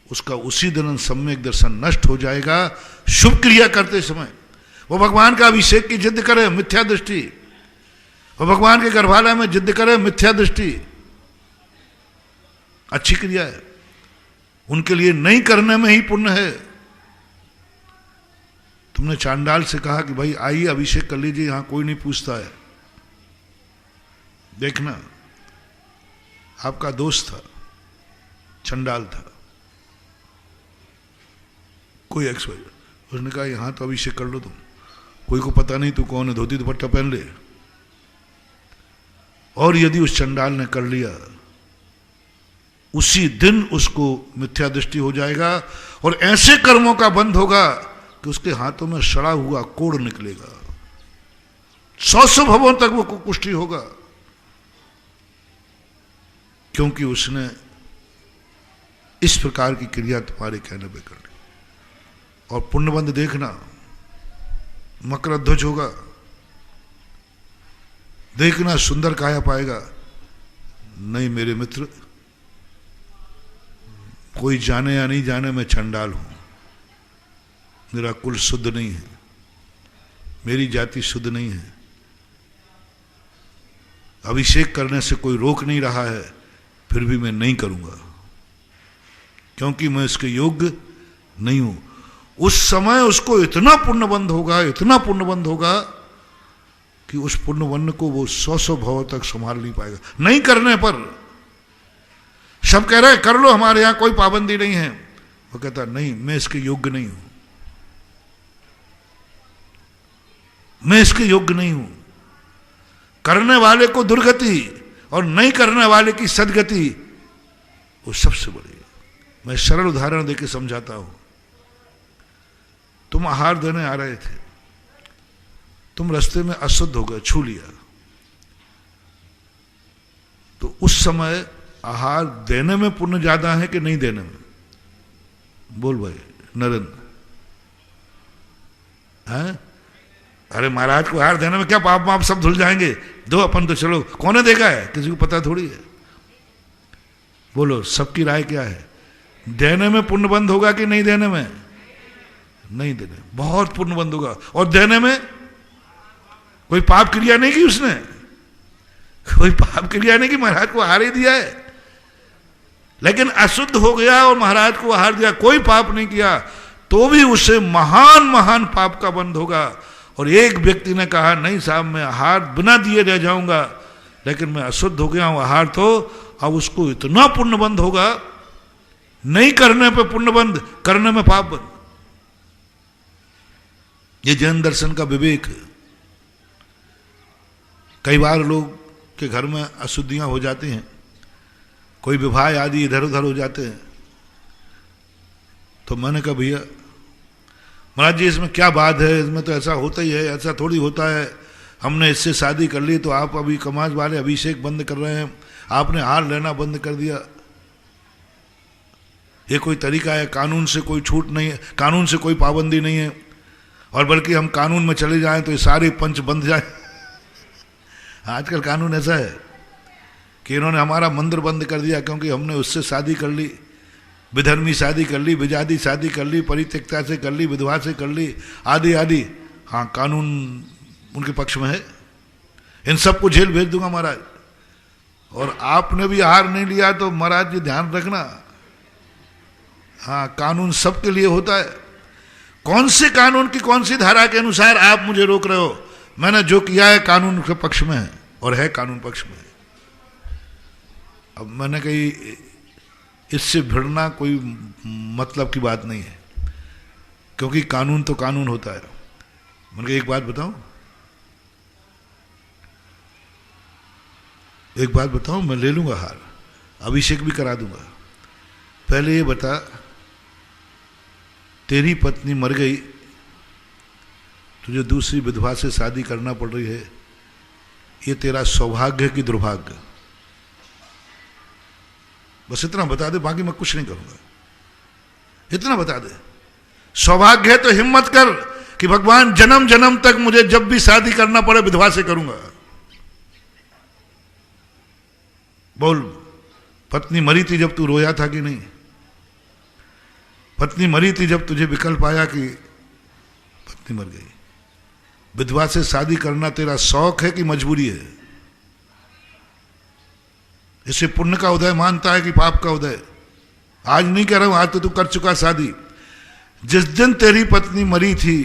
उसका उसी दिन सम्यक दर्शन नष्ट हो जाएगा। शुभ क्रिया करते समय वो भगवान का अभिषेक की जिद करे, मिथ्या दृष्टि, वो भगवान के गर्भालय में जिद करे, मिथ्या दृष्टि। अच्छी क्रिया है, उनके लिए नहीं करने में ही पुण्य है। तुमने चांडाल से कहा कि भाई आइए अभिषेक कर लीजिए, यहां कोई नहीं पूछता है। देखना, आपका दोस्त था, चंडाल था, कोई एक्सवाइज, उसने कहा यहां तो अभिषेक कर लो तुम, कोई को पता नहीं तू कौन है, धोती दुपट्टा पहन ले। और यदि उस चंडाल ने कर लिया, उसी दिन उसको मिथ्या दृष्टि हो जाएगा और ऐसे कर्मों का बंध होगा कि उसके हाथों में सड़ा हुआ कोड़ निकलेगा, 100 भवों तक वो कुष्ठी होगा, क्योंकि उसने इस प्रकार की क्रिया तुम्हारे कहने पे करनी। और पुण्यबंध देखना, मकर ध्वज होगा, देखना सुंदर काया पाएगा। नहीं मेरे मित्र, कोई जाने या नहीं जाने मैं चंडाल हूं, मेरा कुल शुद्ध नहीं है, मेरी जाति शुद्ध नहीं है, अभिषेक करने से कोई रोक नहीं रहा है, फिर भी मैं नहीं करूंगा क्योंकि मैं इसके योग्य नहीं हूं। उस समय उसको इतना पुण्यबंध होगा, इतना पुण्यबंध होगा कि उस पुण्यबंध को वो 100 भव तक संभाल नहीं पाएगा। नहीं करने पर सब कह रहे कर लो, हमारे यहां कोई पाबंदी नहीं है, वो कहता नहीं मैं इसके योग्य नहीं हूं, मैं इसके योग्य नहीं हूं। करने वाले को दुर्गति और नहीं करने वाले की सदगति वो सबसे बड़ी है। मैं सरल उदाहरण देके समझाता हूं। तुम आहार देने आ रहे थे, तुम रास्ते में अशुद्ध हो गए, छू लिया, तो उस समय आहार देने में पुण्य ज्यादा है कि नहीं देने में? बोल भाई नरेंद्र, हैं? अरे महाराज को आहार देने में क्या पाप माप सब धुल जाएंगे, दो अपन तो चलो, कौन देखा है, किसी को पता थोड़ी है। बोलो सबकी राय क्या है? देने में पुण्यबंध होगा कि नहीं देने में? नहीं देने, बहुत पुण्यबंध होगा। और देने में कोई पाप क्रिया नहीं की उसने, कोई पाप क्रिया नहीं की, महाराज को आहार ही दिया है, लेकिन अशुद्ध हो गया और महाराज को आहार दिया, कोई पाप नहीं किया, तो भी उसे महान महान पाप का बंध होगा। और एक व्यक्ति ने कहा नहीं साहब मैं आहार बिना दिए रह जाऊंगा, लेकिन मैं अशुद्ध हो गया हूं, आहार तो, अब उसको इतना पुण्यबंध होगा, नहीं करने पे पुण्यबंध, करने में पाप बंध। ये जैन दर्शन का विवेक है। कई बार लोग के घर में अशुद्धियां हो जाती हैं, कोई विवाह आदि इधर उधर हो जाते हैं, तो मैंने कहा भैया महाराज जी इसमें क्या बात है, इसमें तो ऐसा होता ही है, ऐसा थोड़ी होता है, हमने इससे शादी कर ली तो आप अभी समाज वाले अभिषेक बंद कर रहे हैं, आपने हार लेना बंद कर दिया, ये कोई तरीका है? कानून से कोई छूट नहीं है, कानून से कोई पाबंदी नहीं है, और बल्कि हम कानून में चले जाएं तो ये सारे पंच बंद जाए। आजकल कानून ऐसा है कि इन्होंने हमारा मंदिर बंद कर दिया क्योंकि हमने उससे शादी कर ली, विधर्मी शादी कर ली, विजादी शादी कर ली, परित्यक्ता से कर ली, विधवा से कर ली, आदि आदि। हाँ कानून उनके पक्ष में है, इन सबको जेल भेज दूंगा महाराज। और आपने भी आहार नहीं लिया तो महाराज जी ध्यान रखना, हाँ कानून सबके लिए होता है। कौन से कानून की कौन सी धारा के अनुसार आप मुझे रोक रहे हो? मैंने जो किया है कानून के पक्ष में है और है कानून पक्ष में। अब मैंने कही इससे भिड़ना कोई मतलब की बात नहीं है, क्योंकि कानून तो कानून होता है। मैंने कहा एक बात बताऊं, एक बात बताऊं, मैं ले लूंगा हार, अभिषेक भी करा दूंगा। पहले ये बता, तेरी पत्नी मर गई, तुझे दूसरी विधवा से शादी करना पड़ रही है, ये तेरा सौभाग्य है कि दुर्भाग्य? बस इतना बता दे, बाकी मैं कुछ नहीं करूंगा, इतना बता दे। सौभाग्य है तो हिम्मत कर कि भगवान जन्म जन्म तक मुझे जब भी शादी करना पड़े विधवा से करूंगा। बोल, पत्नी मरी थी जब तू रोया था कि नहीं? पत्नी मरी थी जब तुझे विकल्प आया कि पत्नी मर गई? विधवा से शादी करना तेरा शौक है कि मजबूरी है? इसे पुण्य का उदय मानता है कि पाप का उदय? आज नहीं कह रहा हूं, आज तो तू कर चुका शादी। जिस दिन तेरी पत्नी मरी थी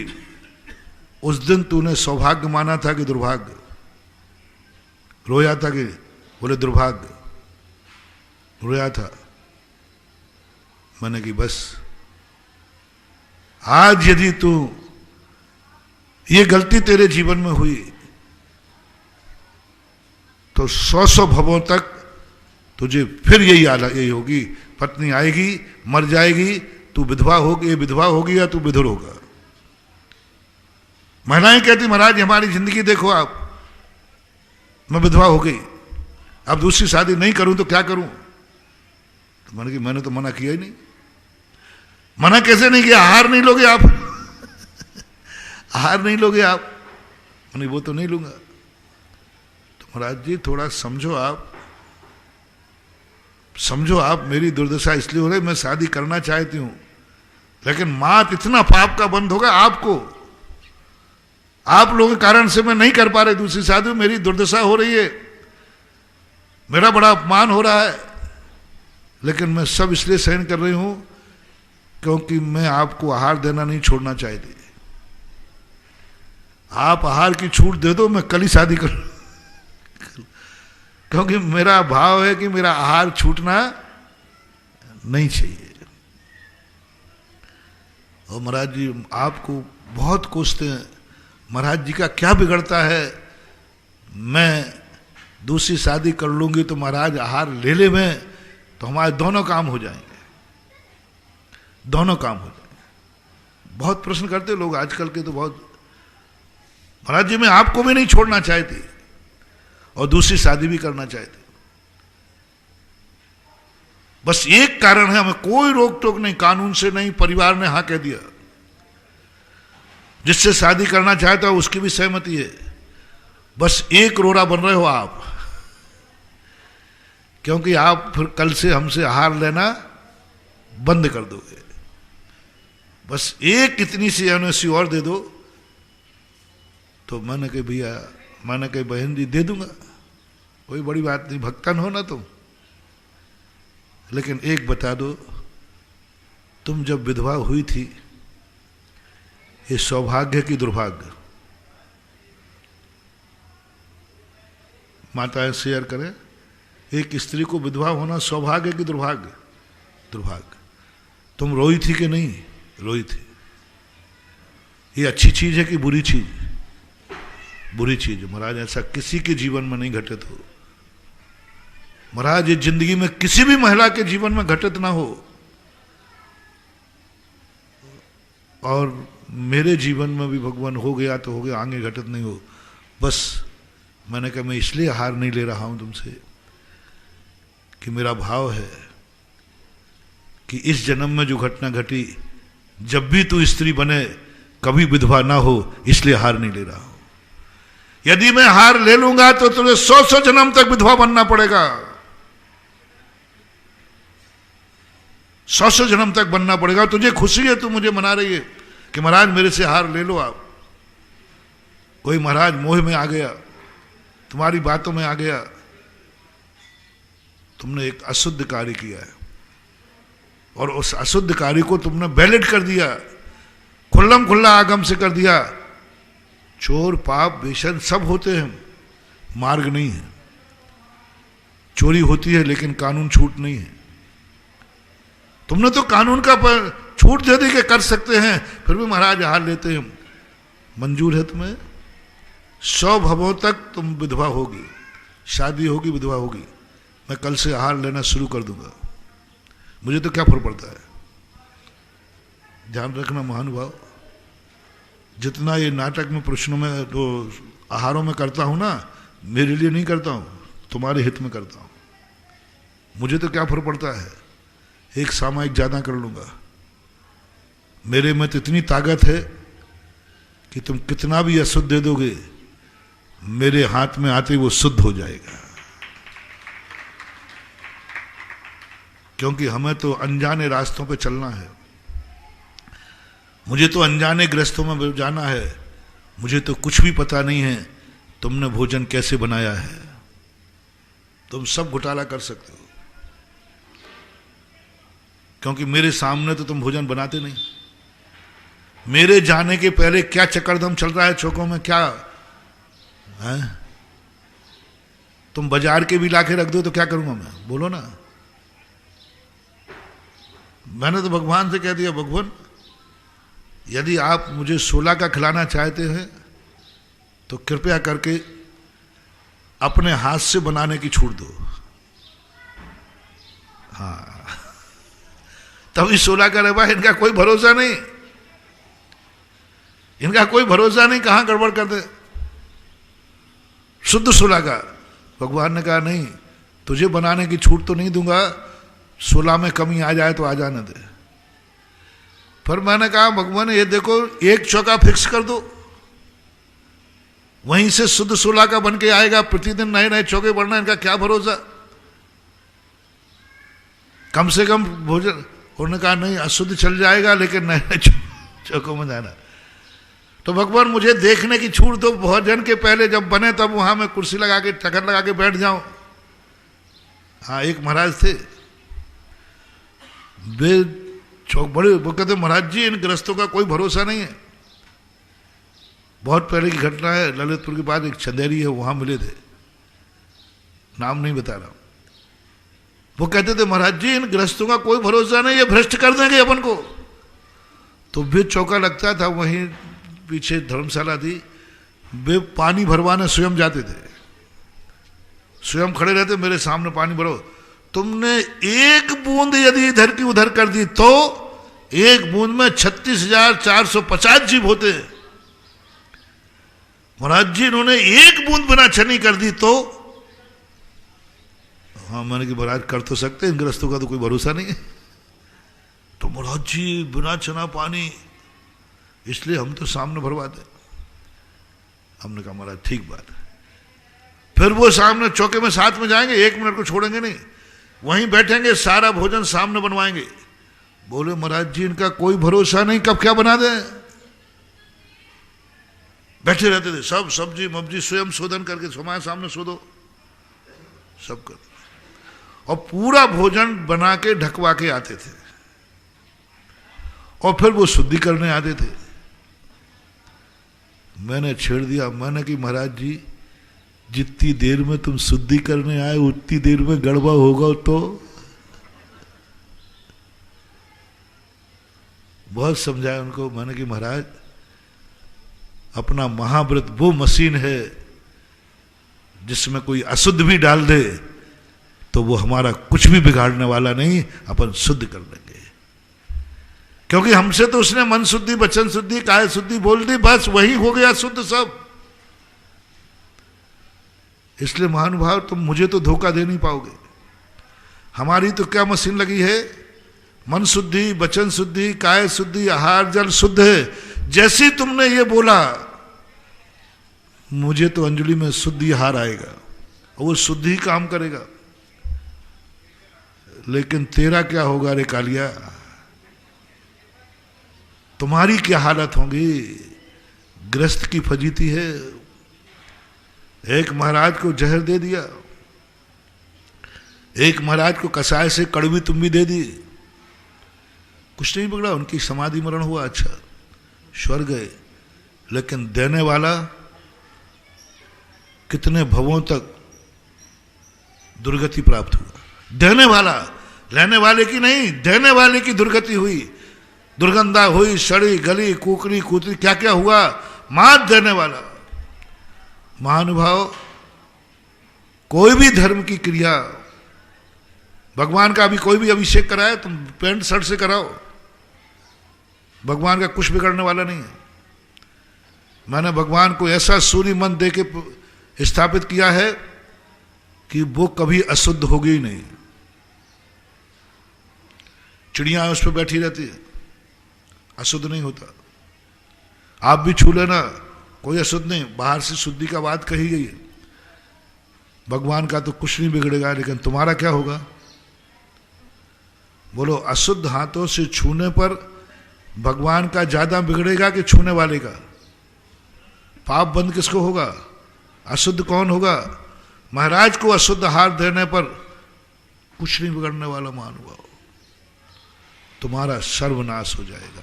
उस दिन तूने सौभाग्य माना था कि दुर्भाग्य? रोया था कि? बोले दुर्भाग्य, रोया था। मैंने कि बस आज यदि तू ये गलती तेरे जीवन में हुई तो 100 भवों तक तुझे फिर यही होगी, पत्नी आएगी, मर जाएगी, तू विधवा होगी, विधवा होगी या तू विधुर होगा। महिलाएं कहती महाराज हमारी जिंदगी देखो आप, मैं विधवा हो गई, अब दूसरी शादी नहीं करूं तो क्या करूं? तो मैंने कहा मैंने तो मना किया ही नहीं। मना कैसे नहीं किया? आहार नहीं लोगे आप? आहार नहीं लोगे आप? मैंने वो तो नहीं लूंगा। तो महाराज जी थोड़ा समझो आप मेरी दुर्दशा इसलिए हो रही, मैं शादी करना चाहती हूं लेकिन मात इतना पाप का बंद होगा आपको, आप लोगों के कारण से मैं नहीं कर पा रही दूसरी शादी, मेरी दुर्दशा हो रही है, मेरा बड़ा अपमान हो रहा है, लेकिन मैं सब इसलिए सहन कर रही हूं क्योंकि मैं आपको आहार देना नहीं छोड़ना चाहती। आप आहार की छूट दे दो, मैं कल ही शादी करूं। क्योंकि मेरा भाव है कि मेरा आहार छूटना नहीं चाहिए। और महाराज जी आपको बहुत कोसते हैं, महाराज जी का क्या बिगड़ता है, मैं दूसरी शादी कर लूंगी तो महाराज आहार ले ले में तो हमारे दोनों काम हो जाएंगे, दोनों काम हो जाएंगे। बहुत प्रश्न करते लोग आजकल के, तो बहुत महाराज जी मैं आपको भी नहीं छोड़ना चाहती और दूसरी शादी भी करना चाहती, बस एक कारण है, हमें कोई रोक टोक नहीं, कानून से नहीं, परिवार ने हाँ कह दिया, जिससे शादी करना चाहता है उसकी भी सहमति है, बस एक रोड़ा बन रहे हो आप, क्योंकि आप फिर कल से हमसे आहार लेना बंद कर दोगे। बस एक इतनी सी एनओसी और दे दो। तो मैंने कहा भैया, मैंने कहा बहन जी दे दूंगा, कोई बड़ी बात नहीं, भक्तन हो ना तुम, लेकिन एक बता दो, तुम जब विधवा हुई थी, ये सौभाग्य की दुर्भाग्य, माताएं शेयर करें, एक स्त्री को विधवा होना सौभाग्य की दुर्भाग्य? दुर्भाग्य। तुम रोई थी कि नहीं? रोई थी। ये अच्छी चीज है कि बुरी चीज? बुरी चीज। महाराज ऐसा किसी के जीवन में नहीं घटित हो। महाराज ये जिंदगी में किसी भी महिला के जीवन में घटित ना हो, और मेरे जीवन में भी भगवान हो गया तो हो गया, आगे घटित नहीं हो। बस मैंने कहा मैं इसलिए हार नहीं ले रहा हूं तुमसे कि मेरा भाव है कि इस जन्म में जो घटना घटी, जब भी तू स्त्री बने कभी विधवा ना हो, इसलिए हार नहीं ले रहा हूं। यदि मैं हार ले लूंगा तो तुझे 100 जन्म तक विधवा बनना पड़ेगा, 100 जन्म तक बनना पड़ेगा। तुझे खुशी है, तू मुझे मना रही है कि महाराज मेरे से हार ले लो आप। कोई महाराज मोह में आ गया, तुम्हारी बातों में आ गया, तुमने एक अशुद्ध कार्य किया है और उस अशुद्ध कार्य को तुमने वैलिड कर दिया, खुल्लम खुल्ला आगम से कर दिया। चोर पाप बेशन सब होते हैं, मार्ग नहीं है। चोरी होती है लेकिन कानून छूट नहीं है। तुमने तो कानून का छूट दे दी कि कर सकते हैं, फिर भी महाराज हार लेते हैं। मंजूर है तुम्हें? 100 भवों तक तुम विधवा होगी, शादी होगी, विधवा होगी। मैं कल से आहार लेना शुरू कर दूंगा, मुझे तो क्या फर्क पड़ता है। ध्यान रखना महानुभाव, जितना ये नाटक में प्रश्नों में तो आहारों में करता हूं ना, मेरे लिए नहीं करता हूं, तुम्हारे हित में करता हूं। मुझे तो क्या फर्क पड़ता है, एक सामायिक ज्यादा कर लूंगा। मेरे में तो इतनी ताकत है कि तुम कितना भी अशुद्ध दे दोगे, मेरे हाथ में आते वो शुद्ध हो जाएगा। क्योंकि हमें तो अनजाने रास्तों पे चलना है, मुझे तो अनजाने ग्रस्तों में जाना है। मुझे तो कुछ भी पता नहीं है तुमने भोजन कैसे बनाया है। तुम सब घोटाला कर सकते हो, क्योंकि मेरे सामने तो तुम भोजन बनाते नहीं। मेरे जाने के पहले क्या चक्करदम चल रहा है चौकों में, क्या है? तुम बाजार के भी लाके रख दो तो क्या करूंगा मैं? बोलो ना। मैंने तो भगवान से कह दिया, भगवान यदि आप मुझे 16 का खिलाना चाहते हैं तो कृपया करके अपने हाथ से बनाने की छूट दो। हाँ, तभी 16 का रहा। इनका कोई भरोसा नहीं, इनका कोई भरोसा नहीं, कहां गड़बड़ कर दे। शुद्ध 16 का। भगवान ने कहा नहीं, तुझे बनाने की छूट तो नहीं दूंगा, 16 में कमी आ जाए तो आ जाने दे। फिर मैंने कहा भगवान ये देखो, एक चौका फिक्स कर दो, वहीं से शुद्ध 16 का बन के आएगा। प्रतिदिन नए नए चौके बढ़ना, इनका क्या भरोसा। कम से कम भोजन, उन्होंने कहा नहीं अशुद्ध चल जाएगा लेकिन नए नए चौकों में जाना। तो भगवान मुझे देखने की छूट दो, भोजन के पहले जब बने तब वहां मैं कुर्सी लगा के टकर लगा के बैठ जाऊं। हाँ, एक महाराज थे, वे चौक बड़े, वो कहते महाराज जी इन गृहस्थों का कोई भरोसा नहीं है। बहुत पहले की घटना है, ललितपुर के बाद एक चंदेरी है, वहां मिले थे, नाम नहीं बता रहा। वो कहते थे महाराज जी इन गृहस्थों का कोई भरोसा नहीं, ये भ्रष्ट कर देंगे अपन को। तो वे चौका लगता था, वहीं पीछे धर्मशाला थी, वे पानी भरवाने स्वयं जाते थे, स्वयं खड़े रहते, मेरे सामने पानी भरो। तुमने एक बूंद यदि इधर की उधर कर दी तो एक बूंद में 36,450 जीव होते हैं। महाराज जी इन्होंने एक बूंद बिना छनी कर दी तो, हाँ मैंने कि महाराज कर तो सकते, इन ग्रस्तों का तो कोई भरोसा नहीं है। तो महाराज जी बिना छना पानी, इसलिए हम तो सामने भरवा दें। हमने कहा महाराज ठीक बात है। फिर वो सामने चौके में साथ में जाएंगे, 1 मिनट को छोड़ेंगे नहीं, वहीं बैठेंगे, सारा भोजन सामने बनवाएंगे। बोले महाराज जी इनका कोई भरोसा नहीं, कब क्या बना दें। बैठे रहते थे, सब सब्जी मब्जी स्वयं शोधन करके हमारे सामने शोधो, सब कर, और पूरा भोजन बना के ढकवा के आते थे। और फिर वो शुद्धि करने आते थे। मैंने छेड़ दिया, मैंने कि महाराज जी जितनी देर में तुम शुद्धि करने आए उतनी देर में गड़बड़ होगा। तो बहुत समझाया उनको। मैंने कि महाराज अपना महाव्रत वो मशीन है जिसमें कोई अशुद्ध भी डाल दे तो वो हमारा कुछ भी बिगाड़ने वाला नहीं, अपन शुद्ध कर लेंगे। क्योंकि हमसे तो उसने मन शुद्धि, वचन शुद्धि, काया शुद्धि बोल दी, बस वही हो गया शुद्ध सब। इसलिए महानुभाव तुम मुझे तो धोखा दे नहीं पाओगे। हमारी तो क्या मशीन लगी है, मन शुद्धि, वचन शुद्धि, काया शुद्धि, आहार जल शुद्ध है। जैसे तुमने ये बोला मुझे तो अंजलि में शुद्धि आहार आएगा और वो शुद्धि काम करेगा। लेकिन तेरा क्या होगा रे कालिया, तुम्हारी क्या हालत होगी। ग्रस्त की फजीती है। एक महाराज को जहर दे दिया, एक महाराज को कसाय से कड़वी तुम्बी दे दी, कुछ नहीं बिगड़ा, उनकी समाधि मरण हुआ, अच्छा स्वर्ग गए। लेकिन देने वाला कितने भवों तक दुर्गति प्राप्त हुआ। देने वाला, लेने वाले की नहीं, देने वाले की दुर्गति हुई, दुर्गंधा हुई, सड़ी गली, कुकरी कूतरी, क्या क्या हुआ। मात देने वाला। महानुभाव कोई भी धर्म की क्रिया, भगवान का अभी कोई भी अभिषेक कराए तुम पैंट शर्ट से कराओ, भगवान का कुछ बिगड़ने वाला नहीं है। मैंने भगवान को ऐसा सूर्य मन दे के स्थापित किया है कि वो कभी अशुद्ध होगी ही नहीं। चिड़िया उस पर बैठी रहती है, अशुद्ध नहीं होता। आप भी छू लेना, कोई अशुद्ध नहीं। बाहर से शुद्धि का बात कही गई है, भगवान का तो कुछ नहीं बिगड़ेगा, लेकिन तुम्हारा क्या होगा। बोलो अशुद्ध हाथों से छूने पर भगवान का ज्यादा बिगड़ेगा कि छूने वाले का। पाप बंद किसको होगा, अशुद्ध कौन होगा। महाराज को अशुद्ध हाथ देने पर कुछ नहीं बिगड़ने वाला। महानुभाव तुम्हारा सर्वनाश हो जाएगा,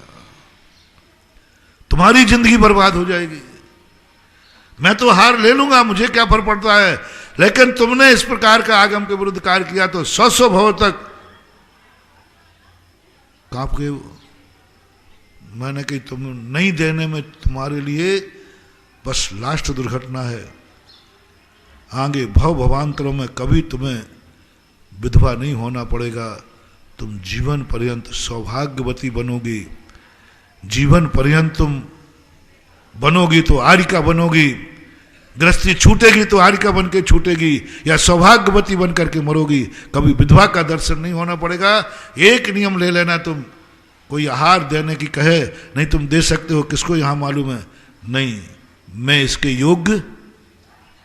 तुम्हारी जिंदगी बर्बाद हो जाएगी। मैं तो हार ले लूंगा, मुझे क्या फर्क पड़ता है, लेकिन तुमने इस प्रकार का आगम के विरुद्ध कार्य किया तो 100 भव तक कांप गए। मैंने कही तुम नहीं देने में तुम्हारे लिए बस लास्ट दुर्घटना है, आगे भव भवांतरों में कभी तुम्हें विधवा नहीं होना पड़ेगा। तुम जीवन पर्यंत सौभाग्यवती बनोगी, जीवन पर्यंत तुम बनोगी तो आरिका बनोगी, गृहस्थी छूटेगी तो हारिका बन के छूटेगी, या सौभाग्यवती बन करके मरोगी, कभी विधवा का दर्शन नहीं होना पड़ेगा। एक नियम ले लेना, तुम कोई आहार देने की कहे, नहीं तुम दे सकते हो, किसको यहां मालूम है, नहीं मैं इसके योग्य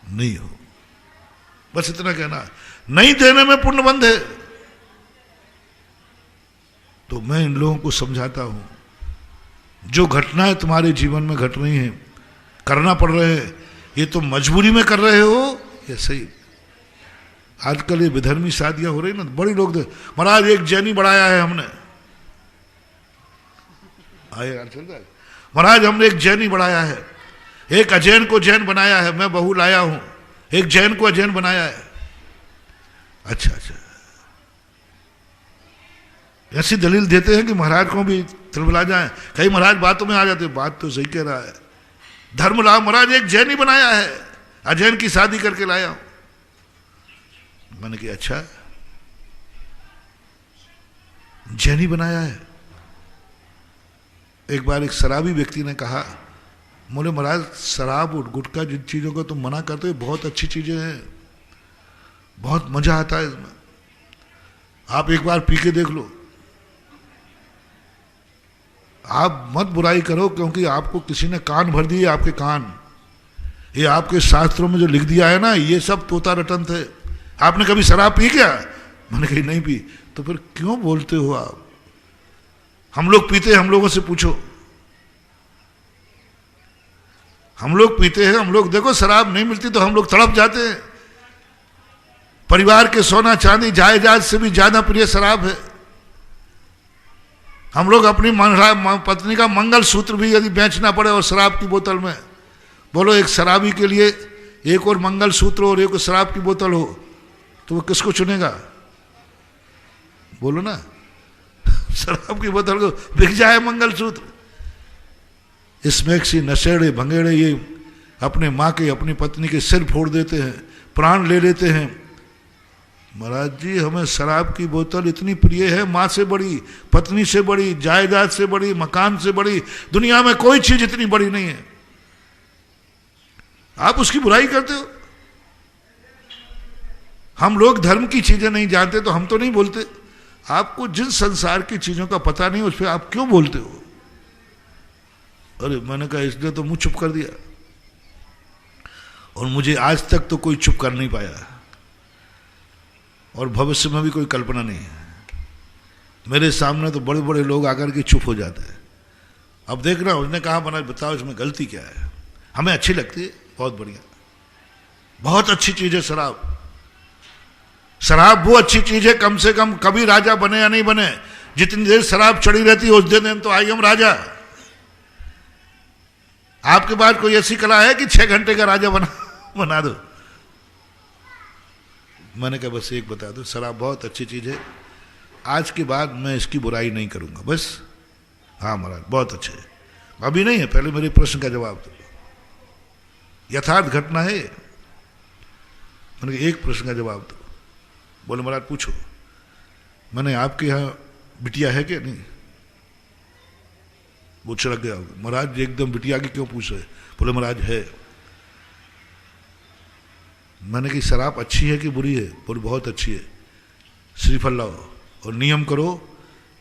नहीं हूं, बस इतना कहना। नहीं देने में पुण्य बंध है। तो मैं इन लोगों को समझाता हूं, जो घटनाएं तुम्हारे जीवन में घट रही हैं, करना पड़ रहे हैं, ये तुम मजबूरी में कर रहे हो या सही। आजकल ये विधर्मी शादियां हो रही ना, बड़ी लोग महाराज एक जैनी बढ़ाया है हमने, आए चल रहा है महाराज हमने एक जैनी बढ़ाया है, एक अजैन को जैन बनाया है, मैं बहू लाया हूं, एक जैन को अजैन बनाया है। अच्छा अच्छा, ऐसी दलील देते हैं कि महाराज को भी त्रिबला जाए। कई महाराज बातों में आ जाते, बात तो सही कह रहा है, धर्म लाभ महाराज एक जैनी बनाया है, अजैन की शादी करके लाया हूं। मैंने कहा अच्छा जैनी बनाया है। एक बार एक शराबी व्यक्ति ने कहा, बोले महाराज शराब और गुटखा जिन चीजों को तुम मना करते हो बहुत अच्छी चीजें हैं, बहुत मजा आता है इसमें, आप एक बार पी के देख लो। आप मत बुराई करो, क्योंकि आपको किसी ने कान भर दिए, आपके कान, ये आपके शास्त्रों में जो लिख दिया है ना, ये सब तोता रटन थे। आपने कभी शराब पी क्या? मैंने कही नहीं पी। तो फिर क्यों बोलते हो आप? हम लोग पीते हैं, हम लोगों से पूछो, हम लोग पीते हैं, हम लोग देखो शराब नहीं मिलती तो हम लोग तड़प जाते हैं। परिवार के सोना चांदी जायदाद से भी ज्यादा प्रिय शराब है। हम लोग अपनी पत्नी का मंगल सूत्र भी यदि बेचना पड़े और शराब की बोतल में, बोलो एक शराबी के लिए एक और मंगल सूत्र और एक शराब की बोतल हो तो वो किसको चुनेगा? बोलो ना, शराब की बोतल को बिक जाए मंगल सूत्र। इसमें सी नशेड़े भंगेड़े ये अपने माँ के अपनी पत्नी के सिर फोड़ देते हैं, प्राण ले लेते हैं। महाराज जी हमें शराब की बोतल इतनी प्रिय है, माँ से बड़ी, पत्नी से बड़ी, जायदाद से बड़ी, मकान से बड़ी, दुनिया में कोई चीज इतनी बड़ी नहीं है। आप उसकी बुराई करते हो। हम लोग धर्म की चीजें नहीं जानते तो हम तो नहीं बोलते, आपको जिन संसार की चीजों का पता नहीं उस पर आप क्यों बोलते हो? अरे मैंने कहा इसने तो मुंह चुप कर दिया, और मुझे आज तक तो कोई चुप कर नहीं पाया, और भविष्य में भी कोई कल्पना नहीं है। मेरे सामने तो बड़े बड़े लोग आकर के चुप हो जाते हैं। अब देखना उसने कहा बना बताओ इसमें गलती क्या है? हमें अच्छी लगती है, बहुत बढ़िया, बहुत अच्छी चीज है शराब। शराब वो अच्छी चीज है, कम से कम कभी राजा बने या नहीं बने, जितनी देर शराब चढ़ी रहती है उस दिन तो आई हम राजा। आपके पास कोई ऐसी कला है कि 6 घंटे का राजा बना दो? मैंने कहा बस एक बता दो, शराब बहुत अच्छी चीज है, आज के बाद मैं इसकी बुराई नहीं करूंगा बस। हाँ महाराज बहुत अच्छे है, अभी नहीं है, पहले मेरे प्रश्न का जवाब दो, यथार्थ घटना है। मैंने कहा एक प्रश्न का जवाब दो। बोले महाराज पूछो। मैंने आपके यहाँ बिटिया है क्या? नहीं। वो छिड़क गया, महाराज एकदम बिटिया की क्यों पूछ रहे? बोले महाराज है। मैंने कहा शराब अच्छी है कि बुरी है? बोले बहुत अच्छी है। श्रीफल लाओ और नियम करो,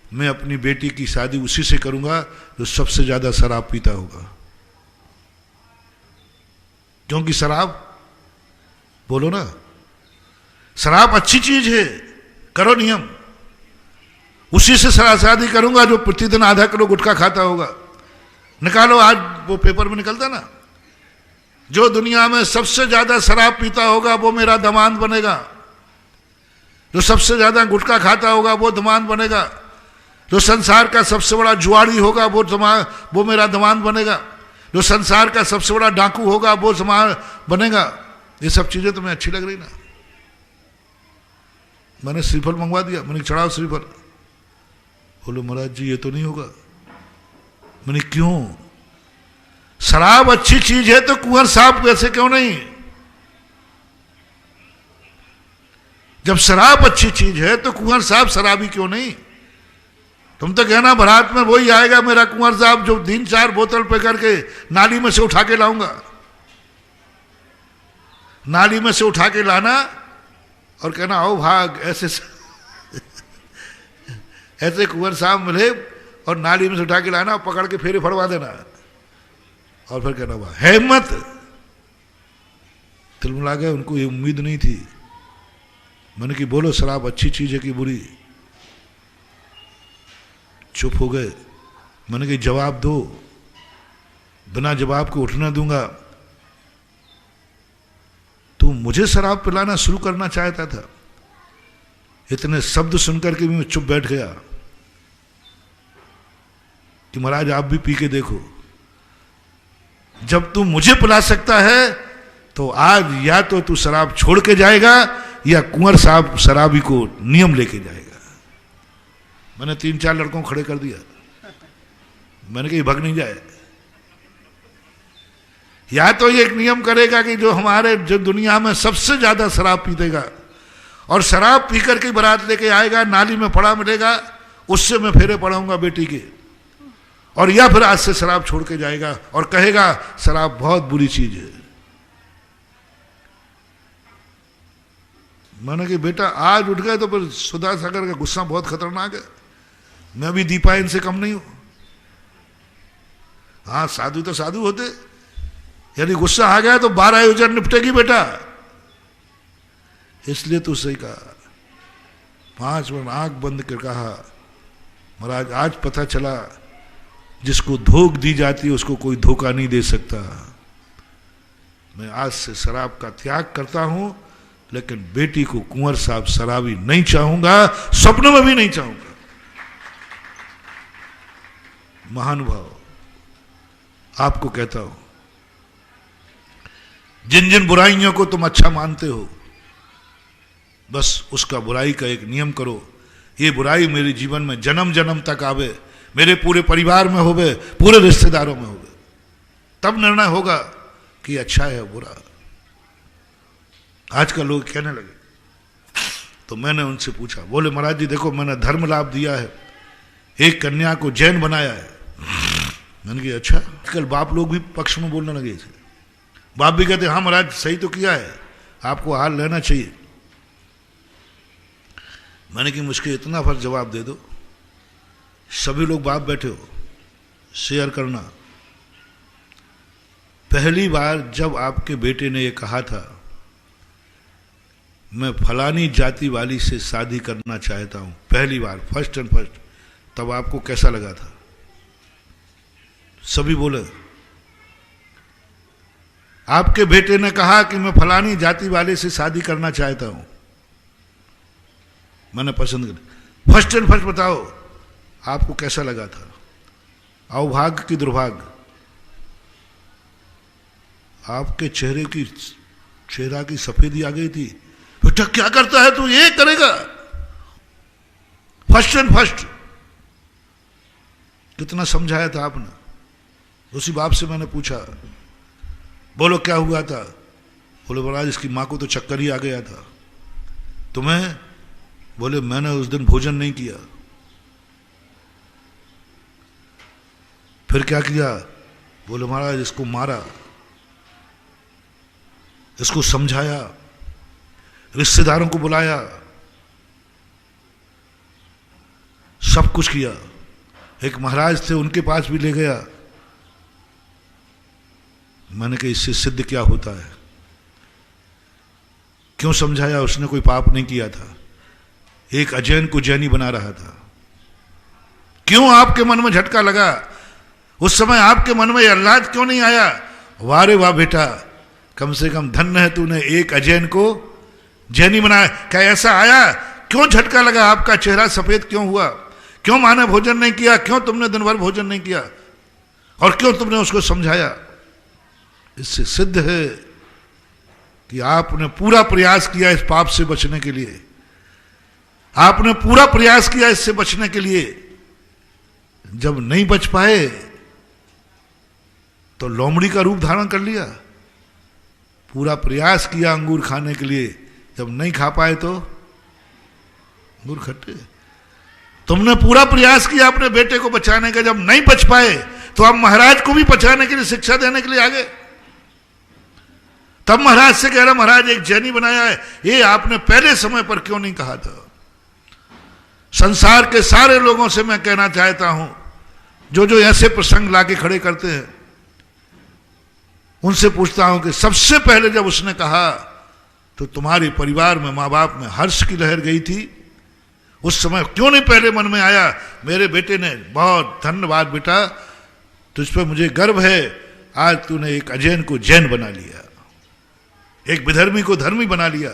मैं अपनी बेटी की शादी उसी से करूंगा जो सबसे ज्यादा शराब पीता होगा, क्योंकि शराब, बोलो ना, शराब अच्छी चीज है, करो नियम, उसी से शादी करूंगा जो प्रतिदिन आधा किलो गुटखा खाता होगा। निकालो, आज वो पेपर में निकलता ना, जो दुनिया में सबसे ज्यादा शराब पीता होगा वो मेरा दामाद बनेगा, जो सबसे ज्यादा गुटखा खाता होगा वो दामाद बनेगा, जो संसार का सबसे बड़ा जुआड़ी होगा वो मेरा दामाद बनेगा, जो संसार का सबसे बड़ा डाकू होगा वो बनेगा। ये सब चीजें तुम्हें अच्छी लग रही ना? मैंने श्रीफल मंगवा दिया, मैंने चढ़ाओ श्रीफल। बोलो महाराज जी ये तो नहीं होगा। मैंने क्यों? शराब अच्छी चीज है तो कुंवर साहब कैसे क्यों नहीं? जब शराब अच्छी चीज है तो कुंवर साहब शराबी क्यों नहीं? तुम तो कहना बारात में वही आएगा मेरा कुंवर साहब जो 3-4 बोतल पे करके नाली में से उठा के लाऊंगा। नाली में से उठा के लाना और कहना आओ भाग, ऐसे ऐसे कुंवर साहब मिले और नाली में से उठा के लाना, पकड़ के फेरे फड़वा देना और फिर कहना वाह है हिम्मत। तिलमिला गए, उनको ये उम्मीद नहीं थी। मैंने कि बोलो शराब अच्छी चीज है कि बुरी? चुप हो गए। मैंने कि जवाब दो, बिना जवाब को उठना दूंगा। तू मुझे शराब पिलाना शुरू करना चाहता था। इतने शब्द सुनकर के भी मैं चुप बैठ गया कि महाराज आप भी पी के देखो। जब तू मुझे पिला सकता है तो आज या तो तू शराब छोड़ के जाएगा या कुंवर साहब शराबी को नियम लेके जाएगा। मैंने 3-4 लड़कों को खड़े कर दिया। मैंने कहा भग नहीं जाए। या तो ये एक नियम करेगा कि जो दुनिया में सबसे ज्यादा शराब पीतेगा और शराब पी करके बारात लेके आएगा, नाली में पड़ा मिलेगा, उससे मैं फेरे पड़ाऊंगा बेटी के, और या फिर आज से शराब छोड़ के जाएगा और कहेगा शराब बहुत बुरी चीज है। मैंने कि बेटा आज उठ गए तो फिर सुधा सागर का गुस्सा बहुत खतरनाक है। मैं भी दीपा इनसे कम नहीं हूं। हाँ साधु तो साधु होते, यदि गुस्सा आ गया तो 12 आयोजन निपटेगी बेटा। इसलिए तो सही कहा। 5 मिनट आंख बंद कर कहा महाराज आज पता चला जिसको धोख दी जाती है उसको कोई धोखा नहीं दे सकता। मैं आज से शराब का त्याग करता हूं, लेकिन बेटी को कुंवर साहब शराबी नहीं चाहूंगा, स्वप्न में भी नहीं चाहूंगा। महानुभाव आपको कहता हूं, जिन जिन बुराइयों को तुम अच्छा मानते हो बस उसका बुराई का एक नियम करो। ये बुराई मेरे जीवन में जन्म जन्म तक आवे, मेरे पूरे परिवार में होवे, पूरे रिश्तेदारों में होवे, तब निर्णय होगा कि अच्छा है बुरा। आजकल लोग कहने लगे, तो मैंने उनसे पूछा, बोले महाराज जी देखो मैंने धर्म लाभ दिया है, एक कन्या को जैन बनाया है। मैंने कहा अच्छा। आजकल बाप लोग भी पक्ष में बोलने लगे थे। बाप भी कहते हाँ महाराज सही तो किया है, आपको हाल लेना चाहिए। मैंने कि मुझको इतना फर्क जवाब दे दो, सभी लोग बाप बैठे हो, शेयर करना। पहली बार जब आपके बेटे ने ये कहा था मैं फलानी जाति वाली से शादी करना चाहता हूं, पहली बार फर्स्ट एंड फर्स्ट, तब आपको कैसा लगा था? सभी बोले आपके बेटे ने कहा कि मैं फलानी जाति वाले से शादी करना चाहता हूं, मैंने पसंद कर। फर्स्ट एंड फर्स्ट बताओ आपको कैसा लगा था? अभाग्य की दुर्भाग्य? आपके चेहरा की सफेदी आ गई थी। बेटा क्या करता है तू, ये करेगा? फर्स्ट एंड फर्स्ट कितना समझाया था आपने? उसी बाप से मैंने पूछा, बोलो क्या हुआ था? बोले महाराज इसकी मां को तो चक्कर ही आ गया था। तुम्हें? बोले मैंने उस दिन भोजन नहीं किया। फिर क्या किया? बोले महाराज इसको मारा, इसको समझाया, रिश्तेदारों को बुलाया, सब कुछ किया। एक महाराज थे उनके पास भी ले गया। मैंने कहा इससे सिद्ध क्या होता है? क्यों समझाया? उसने कोई पाप नहीं किया था, एक अजैन को जैनी बना रहा था। क्यों आपके मन में झटका लगा? उस समय आपके मन में आह्लाद क्यों नहीं आया? वाह रे वाह बेटा, कम से कम धन्य है तूने एक अजैन को जैनी बनाया। क्या ऐसा आया? क्यों झटका लगा? आपका चेहरा सफेद क्यों हुआ? क्यों मां ने भोजन नहीं किया? क्यों तुमने दिन भर भोजन नहीं किया? और क्यों तुमने उसको समझाया? इससे सिद्ध है कि आपने पूरा प्रयास किया इस पाप से बचने के लिए। आपने पूरा प्रयास किया इससे बचने के लिए। जब नहीं बच पाए तो लोमड़ी का रूप धारण कर लिया। पूरा प्रयास किया अंगूर खाने के लिए, जब नहीं खा पाए तो अंगूर खट्टे। तुमने पूरा प्रयास किया अपने बेटे को बचाने का, जब नहीं बच पाए तो आप महाराज को भी बचाने के लिए, शिक्षा देने के लिए आ गए। तब महाराज से कह रहा, महाराज एक जैनी बनाया है, ये आपने पहले समय पर क्यों नहीं कहा था? संसार के सारे लोगों से मैं कहना चाहता हूं, जो ऐसे प्रसंग लाके खड़े करते हैं, उनसे पूछता हूं कि सबसे पहले जब उसने कहा तो तुम्हारे परिवार में, मां बाप में हर्ष की लहर गई थी, उस समय क्यों नहीं पहले मन में आया? मेरे बेटे ने, बहुत धन्यवाद बेटा, तुझ पर मुझे गर्व है, आज तूने एक अजैन को जैन बना लिया, एक विधर्मी को धर्मी बना लिया,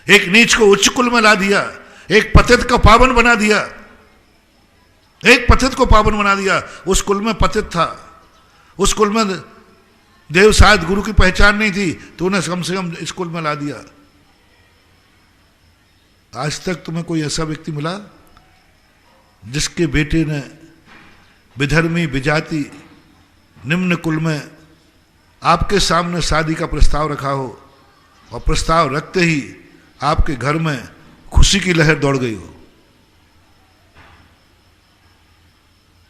एक नीच को उच्च कुल में ला दिया, एक पतित को पावन बना दिया, एक पतित को पावन बना दिया। उस कुल में पतित था, उस कुल में देव शायद गुरु की पहचान नहीं थी, तूने कम से कम इस कुल में ला दिया। आज तक तुम्हें कोई ऐसा व्यक्ति मिला जिसके बेटे ने विधर्मी, विजाति, निम्न कुल में आपके सामने शादी का प्रस्ताव रखा हो और प्रस्ताव रखते ही आपके घर में खुशी की लहर दौड़ गई हो?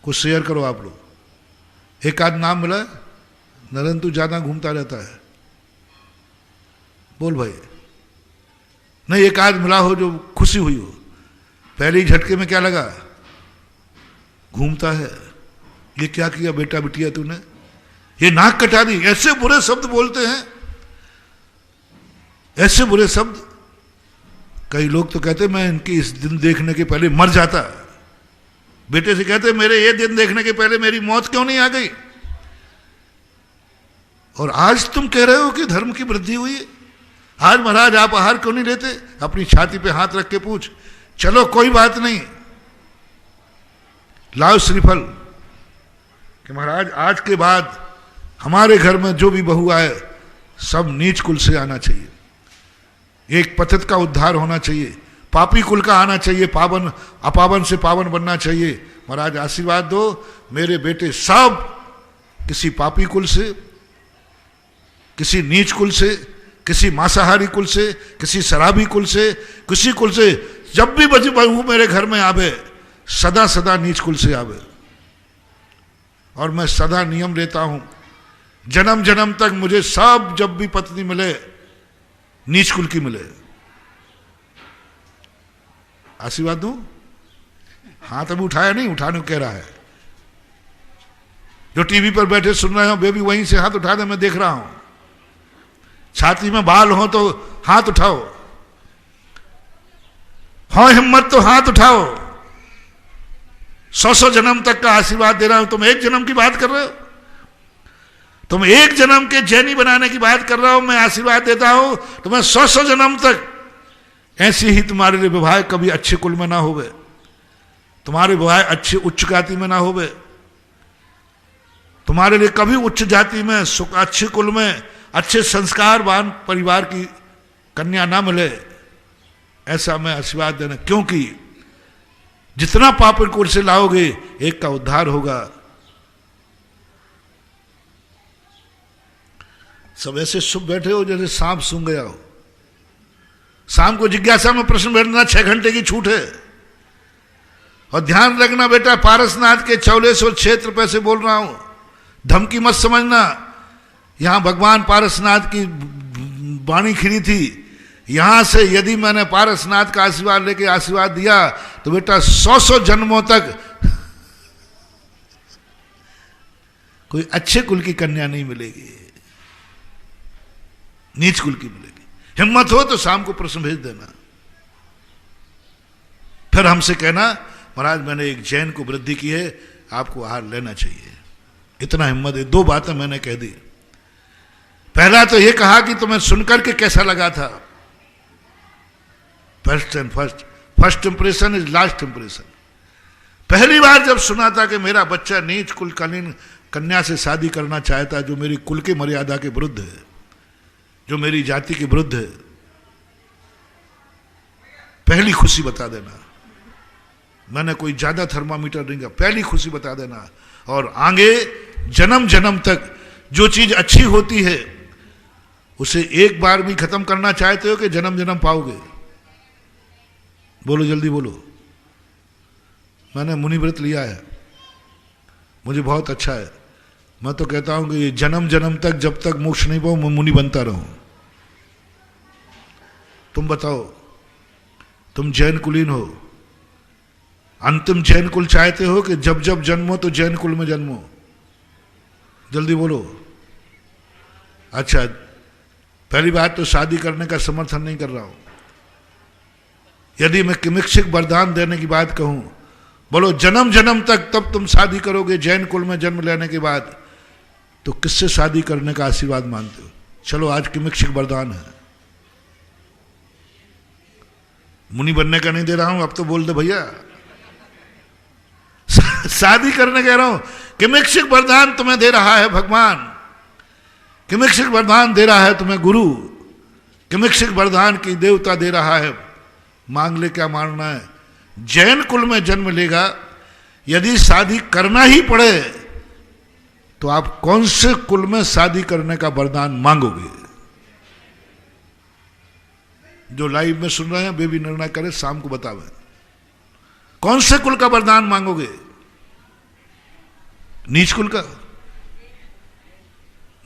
कुछ शेयर करो आप लोग। एक आध नाम मिला? नरेंद्र तू ज्यादा घूमता रहता है, बोल भाई। नहीं, एक आध मिला हो जो खुशी हुई हो? पहले ही झटके में क्या लगा? घूमता है, ये क्या किया बेटा बिटिया तूने, ये नाक कटा दी, ऐसे बुरे शब्द बोलते हैं, ऐसे बुरे शब्द। कई लोग तो कहते मैं इनकी इस दिन देखने के पहले मर जाता। बेटे से कहते मेरे ये दिन देखने के पहले मेरी मौत क्यों नहीं आ गई? और आज तुम कह रहे हो कि धर्म की वृद्धि हुई है। आज महाराज आप आहार क्यों नहीं लेते? अपनी छाती पे हाथ रख के पूछ। चलो कोई बात नहीं, लाओ श्रीफल कि महाराज आज के बाद हमारे घर में जो भी बहू आए सब नीच कुल से आना चाहिए, एक पतित का उद्धार होना चाहिए, पापी कुल का आना चाहिए, पावन अपावन से पावन बनना चाहिए। महाराज आशीर्वाद दो, मेरे बेटे सब किसी पापी कुल से, किसी नीच कुल से, किसी मांसाहारी कुल से, किसी शराबी कुल से, किसी कुल से जब भी बहू मेरे घर में आवे सदा सदा नीच कुल से आवे। और मैं सदा नियम लेता हूं, जन्म जन्म तक मुझे सब जब भी पत्नी मिले नीच कुल की मिले। आशीर्वाद दूं? हाथ अभी उठाया नहीं, उठाने को कह रहा है। जो टीवी पर बैठे सुन रहे हो वे भी वहीं से हाथ उठा दे, मैं देख रहा हूं। छाती में बाल हो तो हाथ उठाओ, हो हिम्मत तो हाथ उठाओ। 100 जन्म तक का आशीर्वाद दे रहा हूं। तुम एक जन्म की बात कर रहे हो, तुम एक जन्म के जैनी बनाने की बात कर रहा हूं। मैं आशीर्वाद देता हूं तुम्हें 100 जन्म तक ऐसे ही तुम्हारे लिए विवाह कभी अच्छे कुल में ना होवे, तुम्हारे विवाह अच्छे उच्च जाति में ना होवे, तुम्हारे लिए कभी उच्च जाति में अच्छे कुल में अच्छे संस्कारवान परिवार की कन्या ना मिले, ऐसा मैं आशीर्वाद देना। क्योंकि जितना पापी कुल से लाओगे एक का उद्धार होगा। सब ऐसे शुभ बैठे हो जैसे सांप सूंघ गया हो। शाम को जिज्ञासा में प्रश्न बैठना 6 घंटे की छूट है। और ध्यान रखना बेटा, पारसनाथ के 4400 क्षेत्र पे से बोल रहा हूं, धमकी मत समझना। यहां भगवान पारसनाथ की वाणी खिली थी। यहां से यदि मैंने पारसनाथ का आशीर्वाद लेके आशीर्वाद दिया तो बेटा 100 जन्मों तक कोई अच्छे कुल की कन्या नहीं मिलेगी, नीच कुल की मिलेगी। हिम्मत हो तो शाम को प्रश्न भेज देना, फिर हमसे कहना महाराज मैंने एक जैन को वृद्धि की है, आपको आहार लेना चाहिए। इतना हिम्मत है। 2 बातें मैंने कह दी। पहला तो यह कहा कि तुम्हें सुनकर के कैसा लगा था। First impression is last impression. पहली बार जब सुना था कि मेरा बच्चा नीच कुल कालीन कन्या से शादी करना चाहता है, जो मेरी कुल की मर्यादा के विरुद्ध है, जो मेरी जाति के विरुद्ध है, पहली खुशी बता देना। मैंने कोई ज्यादा थर्मामीटर नहीं, पहली खुशी बता देना। और आगे जन्म जन्म तक जो चीज अच्छी होती है उसे एक बार भी खत्म करना चाहते हो कि जन्म जन्म पाओगे? बोलो जल्दी बोलो। मैंने मुनि व्रत लिया है, मुझे बहुत अच्छा है। मैं तो कहता हूं कि ये जन्म जन्म तक जब तक मोक्ष नहीं पाऊं मैं मुनि बनता रहूं। तुम बताओ, तुम जैन कुलीन हो, अंतिम जैन कुल चाहते हो कि जब जब जन्मो तो जैन कुल में जन्मो? जल्दी बोलो। अच्छा, पहली बात तो शादी करने का समर्थन नहीं कर रहा हूं। यदि मैं किमिक्षिक वरदान देने की बात कहूं, बोलो जन्म जन्म तक तब तुम शादी करोगे जैन कुल में जन्म लेने के बाद, तो किससे शादी करने का आशीर्वाद मांगते हो? चलो आज किमिक्षिक वरदान है, मुनि बनने का नहीं दे रहा हूं, अब तो बोल दे भैया। शादी करने कह रहा हूं, किमिक्षिक वरदान तुम्हें दे रहा है भगवान, किमिक्षिक वरदान दे रहा है तुम्हें गुरु, किमिक्षिक वरदान की देवता दे रहा है। मांग ले, क्या मांगना है? जैन कुल में जन्म लेगा, यदि शादी करना ही पड़े तो आप कौन से कुल में शादी करने का वरदान मांगोगे? जो लाइव में सुन रहे हैं वे भी निर्णय करें, शाम को बतावें कौन से कुल का वरदान मांगोगे? नीच कुल का?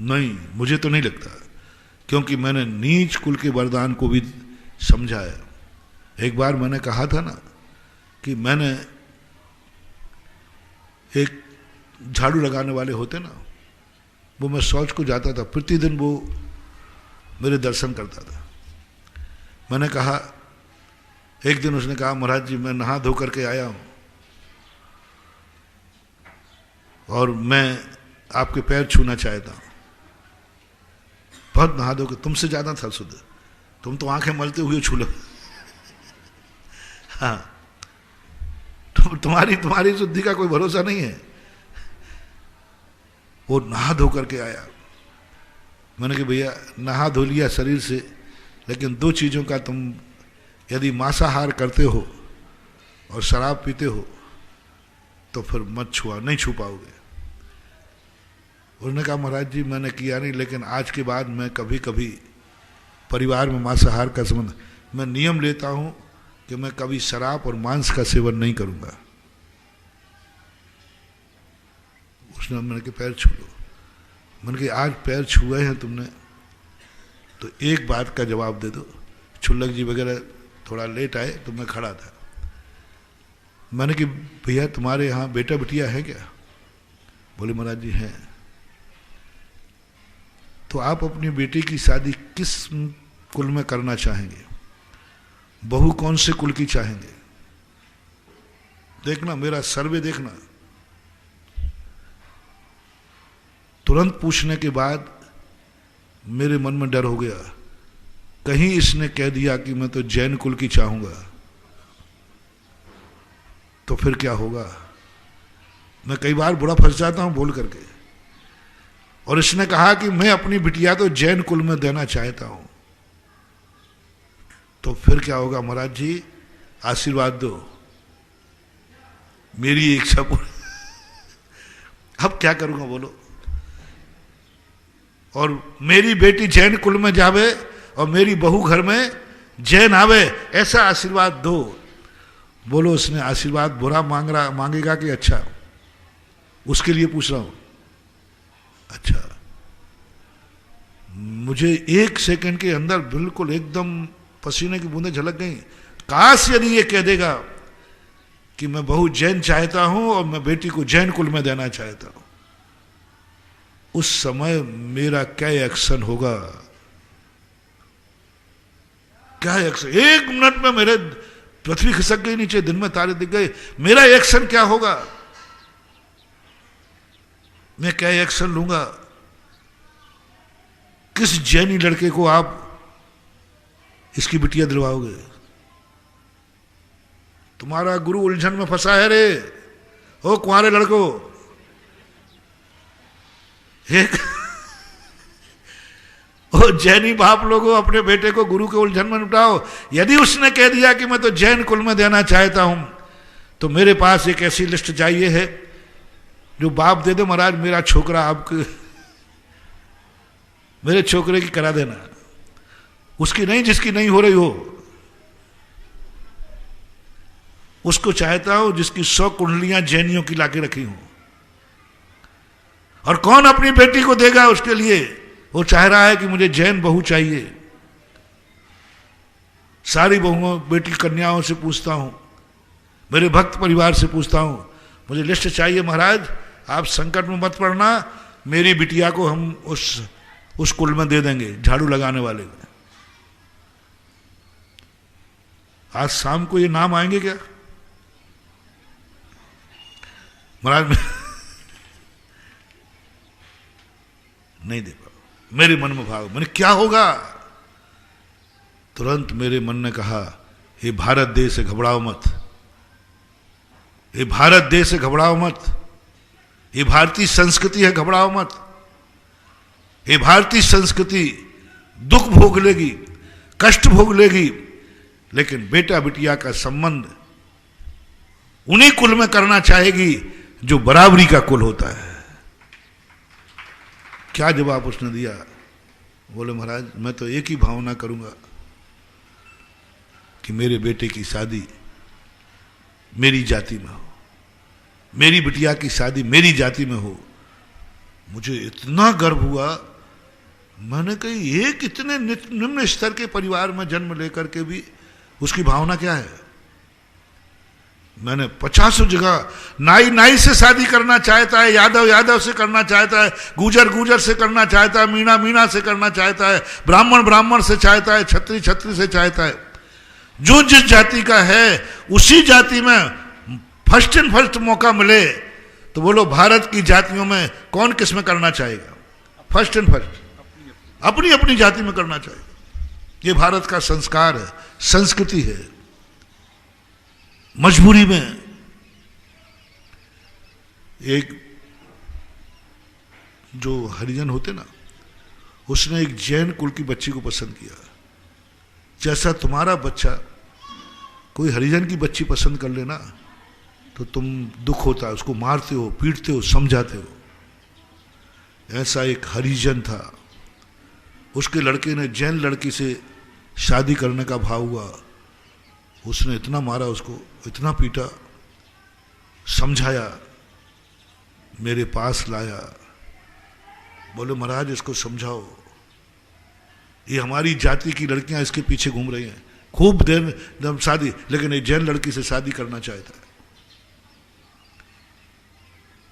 नहीं, मुझे तो नहीं लगता, क्योंकि मैंने नीच कुल के वरदान को भी समझा है। एक बार मैंने कहा था ना कि मैंने एक झाड़ू लगाने वाले होते ना, वो मैं शौच को जाता था, प्रतिदिन वो मेरे दर्शन करता था। मैंने कहा, एक दिन उसने कहा, महाराज जी मैं नहा धो करके आया हूं और मैं आपके पैर छूना चाहता हूं। बहुत नहा धो के, तुमसे ज्यादा था शुद्ध, तुम तो आंखें मलते हुए छू लो। हाँ, तुम्हारी शुद्धि का कोई भरोसा नहीं है। वो नहा धो करके आया। मैंने कहा भैया नहा धो लिया शरीर से, लेकिन दो चीजों का तुम यदि मांसाहार करते हो और शराब पीते हो तो फिर मत छुआ, नहीं छू पाओगे। उसने कहा महाराज जी मैंने किया नहीं, लेकिन आज के बाद मैं कभी कभी परिवार में मांसाहार का संबंध, मैं नियम लेता हूं कि मैं कभी शराब और मांस का सेवन नहीं करूंगा। उसने, मैंने कहा पैर छू लो। मैंने कहा आज पैर छुए हैं तुमने तो एक बात का जवाब दे दो। छुल्लक जी वगैरह थोड़ा लेट आए तो मैं खड़ा था। मैंने कहा भैया तुम्हारे यहाँ बेटा बिटिया है क्या? बोले महाराज जी हैं। तो आप अपनी बेटी की शादी किस कुल में करना चाहेंगे? बहू कौन से कुल की चाहेंगे? देखना, मेरा सर्वे देखना। तुरंत पूछने के बाद मेरे मन में डर हो गया, कहीं इसने कह दिया कि मैं तो जैन कुल की चाहूंगा तो फिर क्या होगा? मैं कई बार बुरा फंस जाता हूं बोल करके। और इसने कहा कि मैं अपनी बिटिया तो जैन कुल में देना चाहता हूं, तो फिर क्या होगा? महाराज जी आशीर्वाद दो, मेरी इच्छा पूरी। अब क्या करूंगा बोलो? और मेरी बेटी जैन कुल में जावे और मेरी बहू घर में जैन आवे, ऐसा आशीर्वाद दो। बोलो उसने आशीर्वाद बुरा मांगेगा कि अच्छा? उसके लिए पूछ रहा हूं। अच्छा, मुझे एक सेकंड के अंदर बिल्कुल एकदम पसीने की बूंदें झलक गई। काश यदि ये कह देगा कि मैं बहू जैन चाहता हूं और मैं बेटी को जैन कुल में देना चाहता हूं, उस समय मेरा क्या एक्शन होगा? क्या एक्शन? एक मिनट में मेरे पृथ्वी खिसक गई नीचे, दिन में तारे दिख गए। मेरा एक्शन क्या होगा? मैं क्या एक्शन लूंगा? किस जैनी लड़के को आप इसकी बिटिया दिलवाओगे? तुम्हारा गुरु उलझन में फंसा है रे। ओ कुंवारे लड़को, एक ओ जैनी बाप लोगों, अपने बेटे को गुरु के उलझन में निपटाओ। यदि उसने कह दिया कि मैं तो जैन कुल में देना चाहता हूं, तो मेरे पास एक ऐसी लिस्ट चाहिए है जो बाप दे दे, महाराज मेरा छोकरा आपके, मेरे छोकरे की करा देना। उसकी नहीं, जिसकी नहीं हो रही हो उसको चाहता हूं जिसकी 100 कुंडलियां जैनियों की लाके रखी हूं। और कौन अपनी बेटी को देगा उसके लिए? वो चाह रहा है कि मुझे जैन बहू चाहिए। सारी बहुओं बेटी कन्याओं से पूछता हूं, मेरे भक्त परिवार से पूछता हूं, मुझे लिस्ट चाहिए महाराज, आप संकट में मत पड़ना, मेरी बिटिया को हम उस कुल में दे देंगे, झाड़ू लगाने वाले में। आज शाम को ये नाम आएंगे क्या महाराज? नहीं दे पाओ। मेरे मन में भाव, मैंने क्या होगा? तुरंत मेरे मन ने कहा, हे भारत देश से घबराओ मत, ये भारत देश से घबराओ मत, ये भारतीय संस्कृति है, घबराओ मत। ये भारतीय संस्कृति दुख भोग लेगी, कष्ट भोग लेगी, लेकिन बेटा बिटिया का संबंध उन्हीं कुल में करना चाहेगी जो बराबरी का कुल होता है। क्या जवाब उसने दिया? बोले महाराज मैं तो एक ही भावना करूंगा कि मेरे बेटे की शादी मेरी जाति में हो, मेरी बिटिया की शादी मेरी जाति में हो। मुझे इतना गर्व हुआ, मैंने कही एक इतने निम्न स्तर के परिवार में जन्म लेकर के भी उसकी भावना क्या है? मैंने 50 जगह नाई से शादी करना चाहता है, यादव से करना चाहता है, गुजर से करना चाहता है, मीणा से करना चाहता है, ब्राह्मण से चाहता है, छत्री से चाहता है। जो जिस जाति का है उसी जाति में फर्स्ट एंड फर्स्ट मौका मिले तो बोलो भारत की जातियों में कौन किस में करना चाहेगा? फर्स्ट एंड फर्स्ट अपनी अपनी जाति में करना चाहिए। ये भारत का संस्कार है, संस्कृति है। मजबूरी में एक जो हरिजन होते ना, उसने एक जैन कुल की बच्ची को पसंद किया। जैसा तुम्हारा बच्चा कोई हरिजन की बच्ची पसंद कर लेना तो तुम दुख होता है, उसको मारते हो, पीटते हो, समझाते हो। ऐसा एक हरिजन था, उसके लड़के ने जैन लड़की से शादी करने का भाव हुआ। उसने इतना मारा, उसको इतना पीटा, समझाया, मेरे पास लाया, बोले महाराज इसको समझाओ, ये हमारी जाति की लड़कियां इसके पीछे घूम रही हैं, खूब देर शादी, लेकिन ये जैन लड़की से शादी करना चाहता है।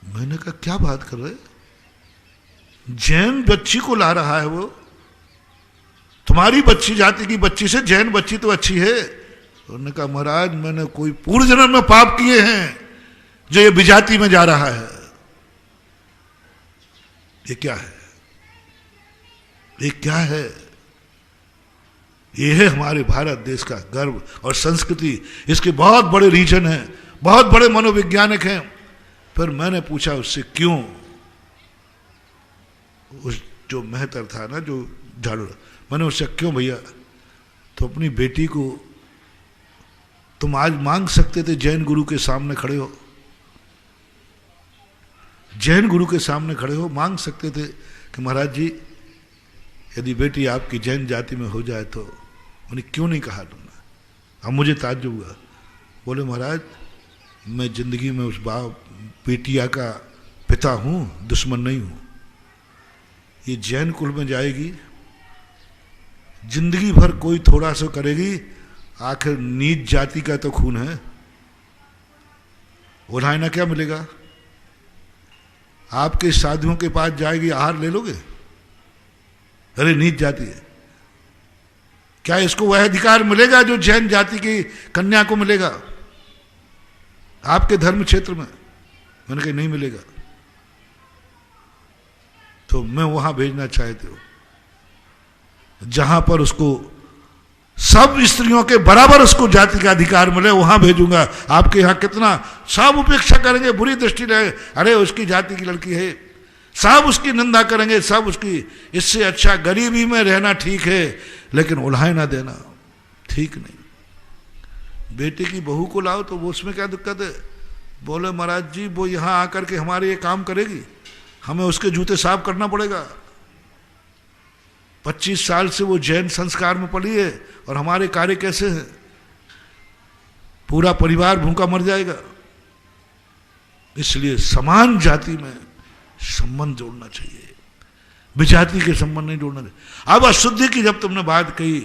मैंने कहा क्या बात कर रहे, जैन बच्ची को ला रहा है वो, तुम्हारी बच्ची जाति की बच्ची से जैन बच्ची तो अच्छी है। उन्होंने कहा महाराज मैंने कोई पूर्व जन्म में पाप किए हैं जो ये विजाति में जा रहा है। ये क्या है? ये क्या है? ये है हमारे भारत देश का गर्व और संस्कृति। इसके बहुत बड़े रीजन हैं, बहुत बड़े मनोवैज्ञानिक हैं। फिर मैंने पूछा उससे क्यों, उस जो मेहतर था ना, जो झाड़ू, मैंने उससे क्यों भैया, तो अपनी बेटी को तुम आज मांग सकते थे, जैन गुरु के सामने खड़े हो, जैन गुरु के सामने खड़े हो, मांग सकते थे कि महाराज जी यदि बेटी आपकी जैन जाति में हो जाए तो। मैंने क्यों नहीं कहा तुमने? अब मुझे ताज्जुब हुआ। बोले महाराज मैं जिंदगी में उस बेटिया का पिता हूं, दुश्मन नहीं हूं। ये जैन कुल में जाएगी, जिंदगी भर कोई थोड़ा सा करेगी, आखिर नीच जाति का तो खून है, उन्हें क्या मिलेगा? आपके साधुओं के पास जाएगी, आहार ले लोगे? अरे नीच जाति है। क्या इसको वह अधिकार मिलेगा जो जैन जाति की कन्या को मिलेगा आपके धर्म क्षेत्र में? मैंने कहा नहीं मिलेगा। तो मैं वहां भेजना चाहते हो जहां पर उसको सब स्त्रियों के बराबर उसको जाति का अधिकार मिले, वहां भेजूंगा। आपके यहां कितना सब उपेक्षा करेंगे, बुरी दृष्टि रहे, अरे उसकी जाति की लड़की है, सब उसकी निंदा करेंगे, सब उसकी। इससे अच्छा गरीबी में रहना ठीक है, लेकिन उल्हाए ना देना ठीक नहीं। बेटे की बहू को लाओ तो वो उसमें क्या दिक्कत है? बोले महाराज जी वो यहां आकर के हमारे ये काम करेगी, हमें उसके जूते साफ करना पड़ेगा। 25 साल से वो जैन संस्कार में पली है और हमारे कार्य कैसे हैं? पूरा परिवार भूखा मर जाएगा। इसलिए समान जाति में संबंध जोड़ना चाहिए, विजाति के संबंध नहीं जोड़ना चाहिए। अब अशुद्धि की जब तुमने बात कही,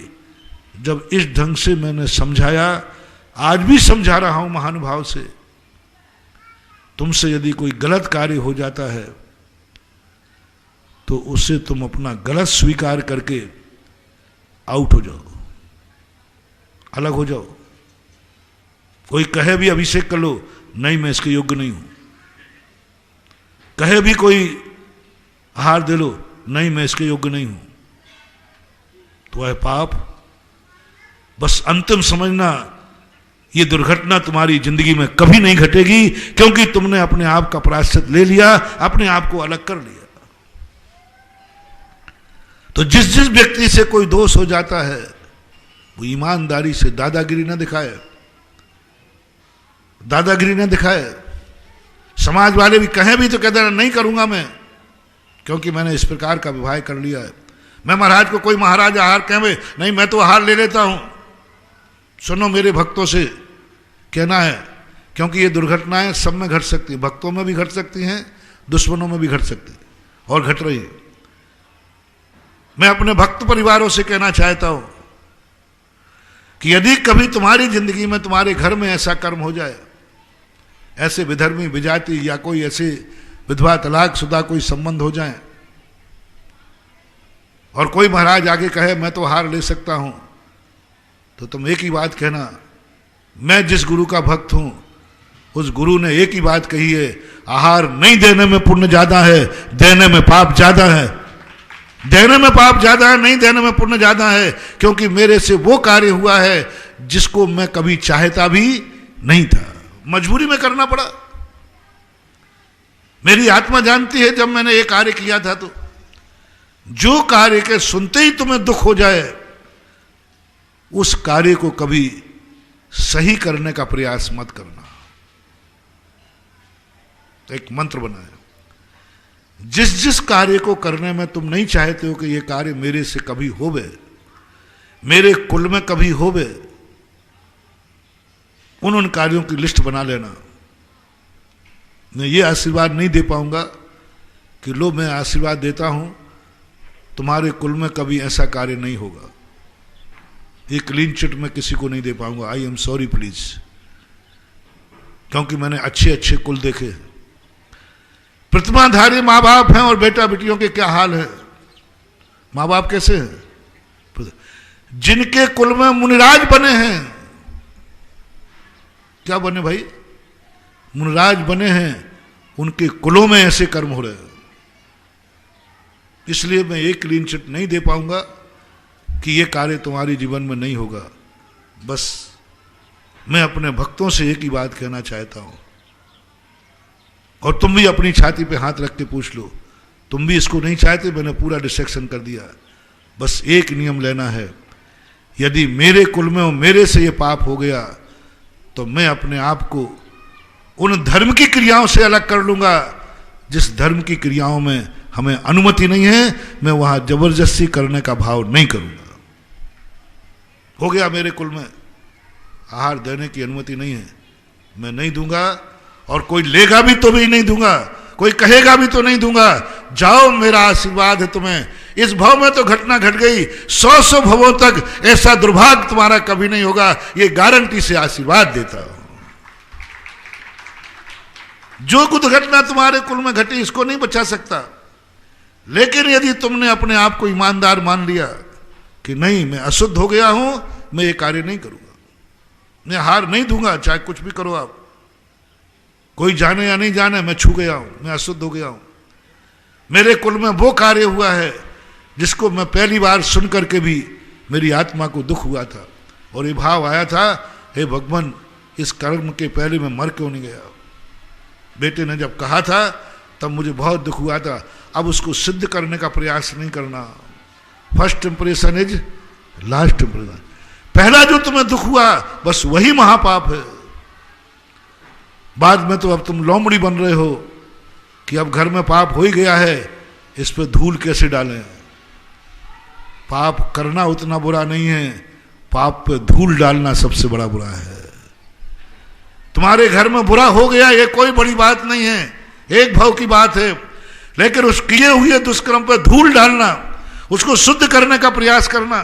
जब इस ढंग से मैंने समझाया, आज भी समझा रहा हूं महानुभाव से, तुमसे यदि कोई गलत कार्य हो जाता है तो उससे तुम अपना गलत स्वीकार करके आउट हो जाओ, अलग हो जाओ। कोई कहे भी अभिषेक कर लो, नहीं मैं इसके योग्य नहीं हूं। कहे भी कोई आहार दे लो, नहीं मैं इसके योग्य नहीं हूं, तो है पाप। बस अंतिम समझना, ये दुर्घटना तुम्हारी जिंदगी में कभी नहीं घटेगी, क्योंकि तुमने अपने आप का प्रायश्चित ले लिया, अपने आप को अलग कर लिया। तो जिस जिस व्यक्ति से कोई दोष हो जाता है वो ईमानदारी से दादागिरी न दिखाए, दादागिरी न दिखाए। समाज वाले भी कहें भी तो कहते हैं नहीं करूंगा मैं, क्योंकि मैंने इस प्रकार का विवाह कर लिया है। मैं महाराज को कोई महाराज आहार कहे, नहीं मैं तो आहार ले लेता हूं। सुनो मेरे भक्तों से कहना है, क्योंकि ये दुर्घटनाएं सब में घट सकती हैं, भक्तों में भी घट सकती हैं, दुश्मनों में भी घट सकती हैं, और घट रही है। मैं अपने भक्त परिवारों से कहना चाहता हूं कि यदि कभी तुम्हारी जिंदगी में, तुम्हारे घर में ऐसा कर्म हो जाए, ऐसे विधर्मी, विजाति या कोई ऐसे विधवा, तलाक शुदा कोई संबंध हो जाए, और कोई महाराज आगे कहे मैं तो हार ले सकता हूं, तो तुम एक ही बात कहना, मैं जिस गुरु का भक्त हूं उस गुरु ने एक ही बात कही है, आहार नहीं देने में पुण्य ज्यादा है, देने में पाप ज्यादा है। देने में पाप ज्यादा है, नहीं देने में पुण्य ज्यादा है, क्योंकि मेरे से वो कार्य हुआ है जिसको मैं कभी चाहता भी नहीं था, मजबूरी में करना पड़ा। मेरी आत्मा जानती है, जब मैंने ये कार्य किया था, तो जो कार्य के सुनते ही तुम्हें दुख हो जाए, उस कार्य को कभी सही करने का प्रयास मत करना। तो एक मंत्र बनाया, जिस जिस कार्य को करने में तुम नहीं चाहते हो कि यह कार्य मेरे से कभी होवे, मेरे कुल में कभी होवे, उन कार्यों की लिस्ट बना लेना। मैं ये आशीर्वाद नहीं दे पाऊंगा कि लो मैं आशीर्वाद देता हूं तुम्हारे कुल में कभी ऐसा कार्य नहीं होगा। ये क्लीन चिट में किसी को नहीं दे पाऊंगा, आई एम सॉरी प्लीज, क्योंकि मैंने अच्छे अच्छे कुल देखे हैं। प्रतिमाधारी माँ बाप हैं और बेटा बेटियों के क्या हाल है। माँ बाप कैसे हैं? जिनके कुल में मुनिराज बने हैं, क्या बने भाई? मुनिराज बने हैं, उनके कुलों में ऐसे कर्म हो रहे हैं। इसलिए मैं एक क्लीन चिट नहीं दे पाऊंगा कि यह कार्य तुम्हारे जीवन में नहीं होगा। बस मैं अपने भक्तों से एक ही बात कहना चाहता हूं, और तुम भी अपनी छाती पे हाथ रख के पूछ लो, तुम भी इसको नहीं चाहते? मैंने पूरा डिस्ट्रैक्शन कर दिया। बस एक नियम लेना है, यदि मेरे कुल में और मेरे से ये पाप हो गया तो मैं अपने आप को उन धर्म की क्रियाओं से अलग कर लूंगा जिस धर्म की क्रियाओं में हमें अनुमति नहीं है। मैं वहां जबरदस्ती करने का भाव नहीं करूंगा। हो गया मेरे कुल में आहार देने की अनुमति नहीं है, मैं नहीं दूंगा, और कोई लेगा भी तो भी नहीं दूंगा, कोई कहेगा भी तो नहीं दूंगा। जाओ, मेरा आशीर्वाद है तुम्हें। इस भव में तो घटना घट गई, 100 भवों तक ऐसा दुर्भाग्य तुम्हारा कभी नहीं होगा, ये गारंटी से आशीर्वाद देता हूं। जो कुछ घटना तुम्हारे कुल में घटी इसको नहीं बचा सकता, लेकिन यदि तुमने अपने आप को ईमानदार मान लिया कि नहीं मैं अशुद्ध हो गया हूं, मैं ये कार्य नहीं करूंगा, मैं हार नहीं दूंगा, चाहे कुछ भी करो आप, कोई जाने या नहीं जाने, मैं छू गया हूं, मैं अशुद्ध हो गया हूं। मेरे कुल में वो कार्य हुआ है जिसको मैं पहली बार सुन करके भी मेरी आत्मा को दुख हुआ था, और ये भाव आया था, हे भगवान इस कर्म के पहले मैं मर क्यों नहीं गया। बेटे ने जब कहा था तब मुझे बहुत दुख हुआ था। अब उसको सिद्ध करने का प्रयास नहीं करना। First impression is last impression. पहला जो तुम्हें दुख हुआ बस वही महापाप है। बाद में तो अब तुम लोमड़ी बन रहे हो कि अब घर में पाप हो ही गया है, इस पे धूल कैसे डालें। पाप करना उतना बुरा नहीं है, पाप पे धूल डालना सबसे बड़ा बुरा है। तुम्हारे घर में बुरा हो गया ये कोई बड़ी बात नहीं है, एक भाव की बात है, लेकिन उस किए हुए दुष्कर्म पर धूल डालना, उसको शुद्ध करने का प्रयास करना,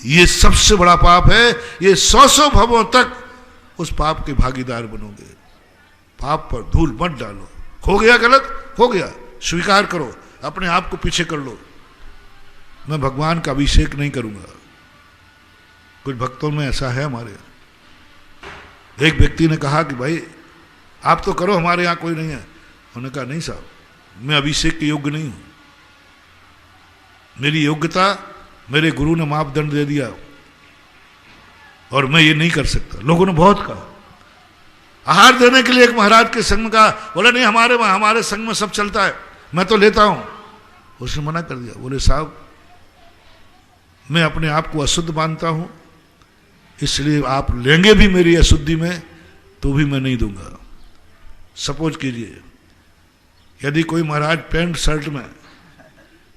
ये सबसे बड़ा पाप है। ये 100 भवों तक उस पाप के भागीदार बनोगे। पाप पर धूल मत डालो। हो गया गलत, हो गया, स्वीकार करो, अपने आप को पीछे कर लो। मैं भगवान का अभिषेक नहीं करूंगा। कुछ भक्तों में ऐसा है हमारे। एक व्यक्ति ने कहा कि भाई आप तो करो, हमारे यहां कोई नहीं है। उन्होंने कहा नहीं साहब, मैं अभिषेक के योग्य नहीं हूं। मेरी योग्यता मेरे गुरु ने मापदंड दे दिया और मैं ये नहीं कर सकता। लोगों ने बहुत कहा। आहार देने के लिए एक महाराज के संग में कहा, बोले नहीं हमारे संग में सब चलता है, मैं तो लेता हूं। उसने मना कर दिया। बोले साहब मैं अपने आप को अशुद्ध मानता हूं, इसलिए आप लेंगे भी मेरी अशुद्धि में तो भी मैं नहीं दूंगा। सपोज कीजिए यदि कोई महाराज पैंट शर्ट में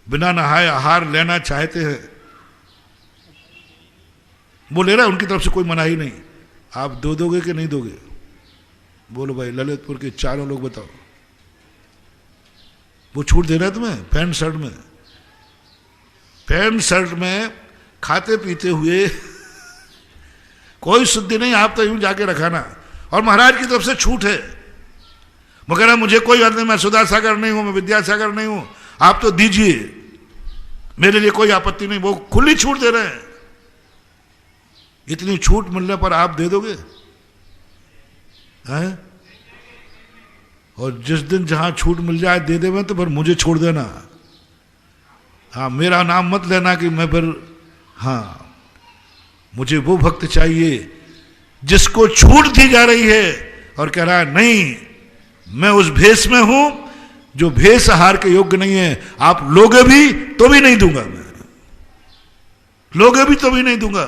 बिना नहाए आहार लेना चाहते हैं, वो ले रहा है, उनकी तरफ से कोई मनाही नहीं, आप दोगे कि नहीं दोगे? बोलो भाई ललितपुर के चारों लोग बताओ। वो छूट दे रहा है तुम्हें पैंट शर्ट में? पैंट शर्ट में खाते पीते हुए कोई शुद्धि नहीं, आप तो यूं जाके रखाना, और महाराज की तरफ से छूट है। मगर मुझे कोई बात नहीं, मैं सुधासागर नहीं हूं, मैं विद्यासागर नहीं हूं, आप तो दीजिए, मेरे लिए कोई आपत्ति नहीं। वो खुली छूट दे रहे हैं। इतनी छूट मिलने पर आप दे दोगे हैं? और जिस दिन जहां छूट मिल जाए दे देवे तो फिर मुझे छोड़ देना। हाँ, मेरा नाम मत लेना कि मैं फिर, हाँ मुझे वो भक्त चाहिए जिसको छूट दी जा रही है और कह रहा है नहीं, मैं उस भेष में हूं जो भेष आहार के योग्य नहीं है। आप लोगे भी तो भी नहीं दूंगा, मैं लोगे भी तो भी नहीं दूंगा।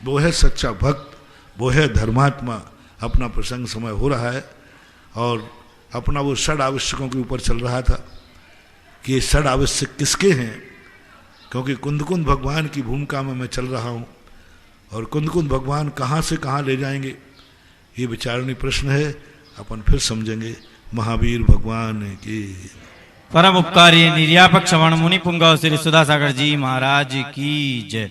वो है सच्चा भक्त, वो है धर्मात्मा। अपना प्रसंग समय हो रहा है और अपना वो षड आवश्यकों के ऊपर चल रहा था कि ये षड आवश्यक किसके हैं, क्योंकि कुंद भगवान की भूमिका में मैं चल रहा हूँ और कुंद भगवान कहाँ से कहाँ ले जाएंगे ये विचारणीय प्रश्न है। अपन फिर समझेंगे। महावीर भगवान की। परम उपकारी निर्यापक श्रवण मुनि पुंगव श्री सुधासागर जी महाराज की जय।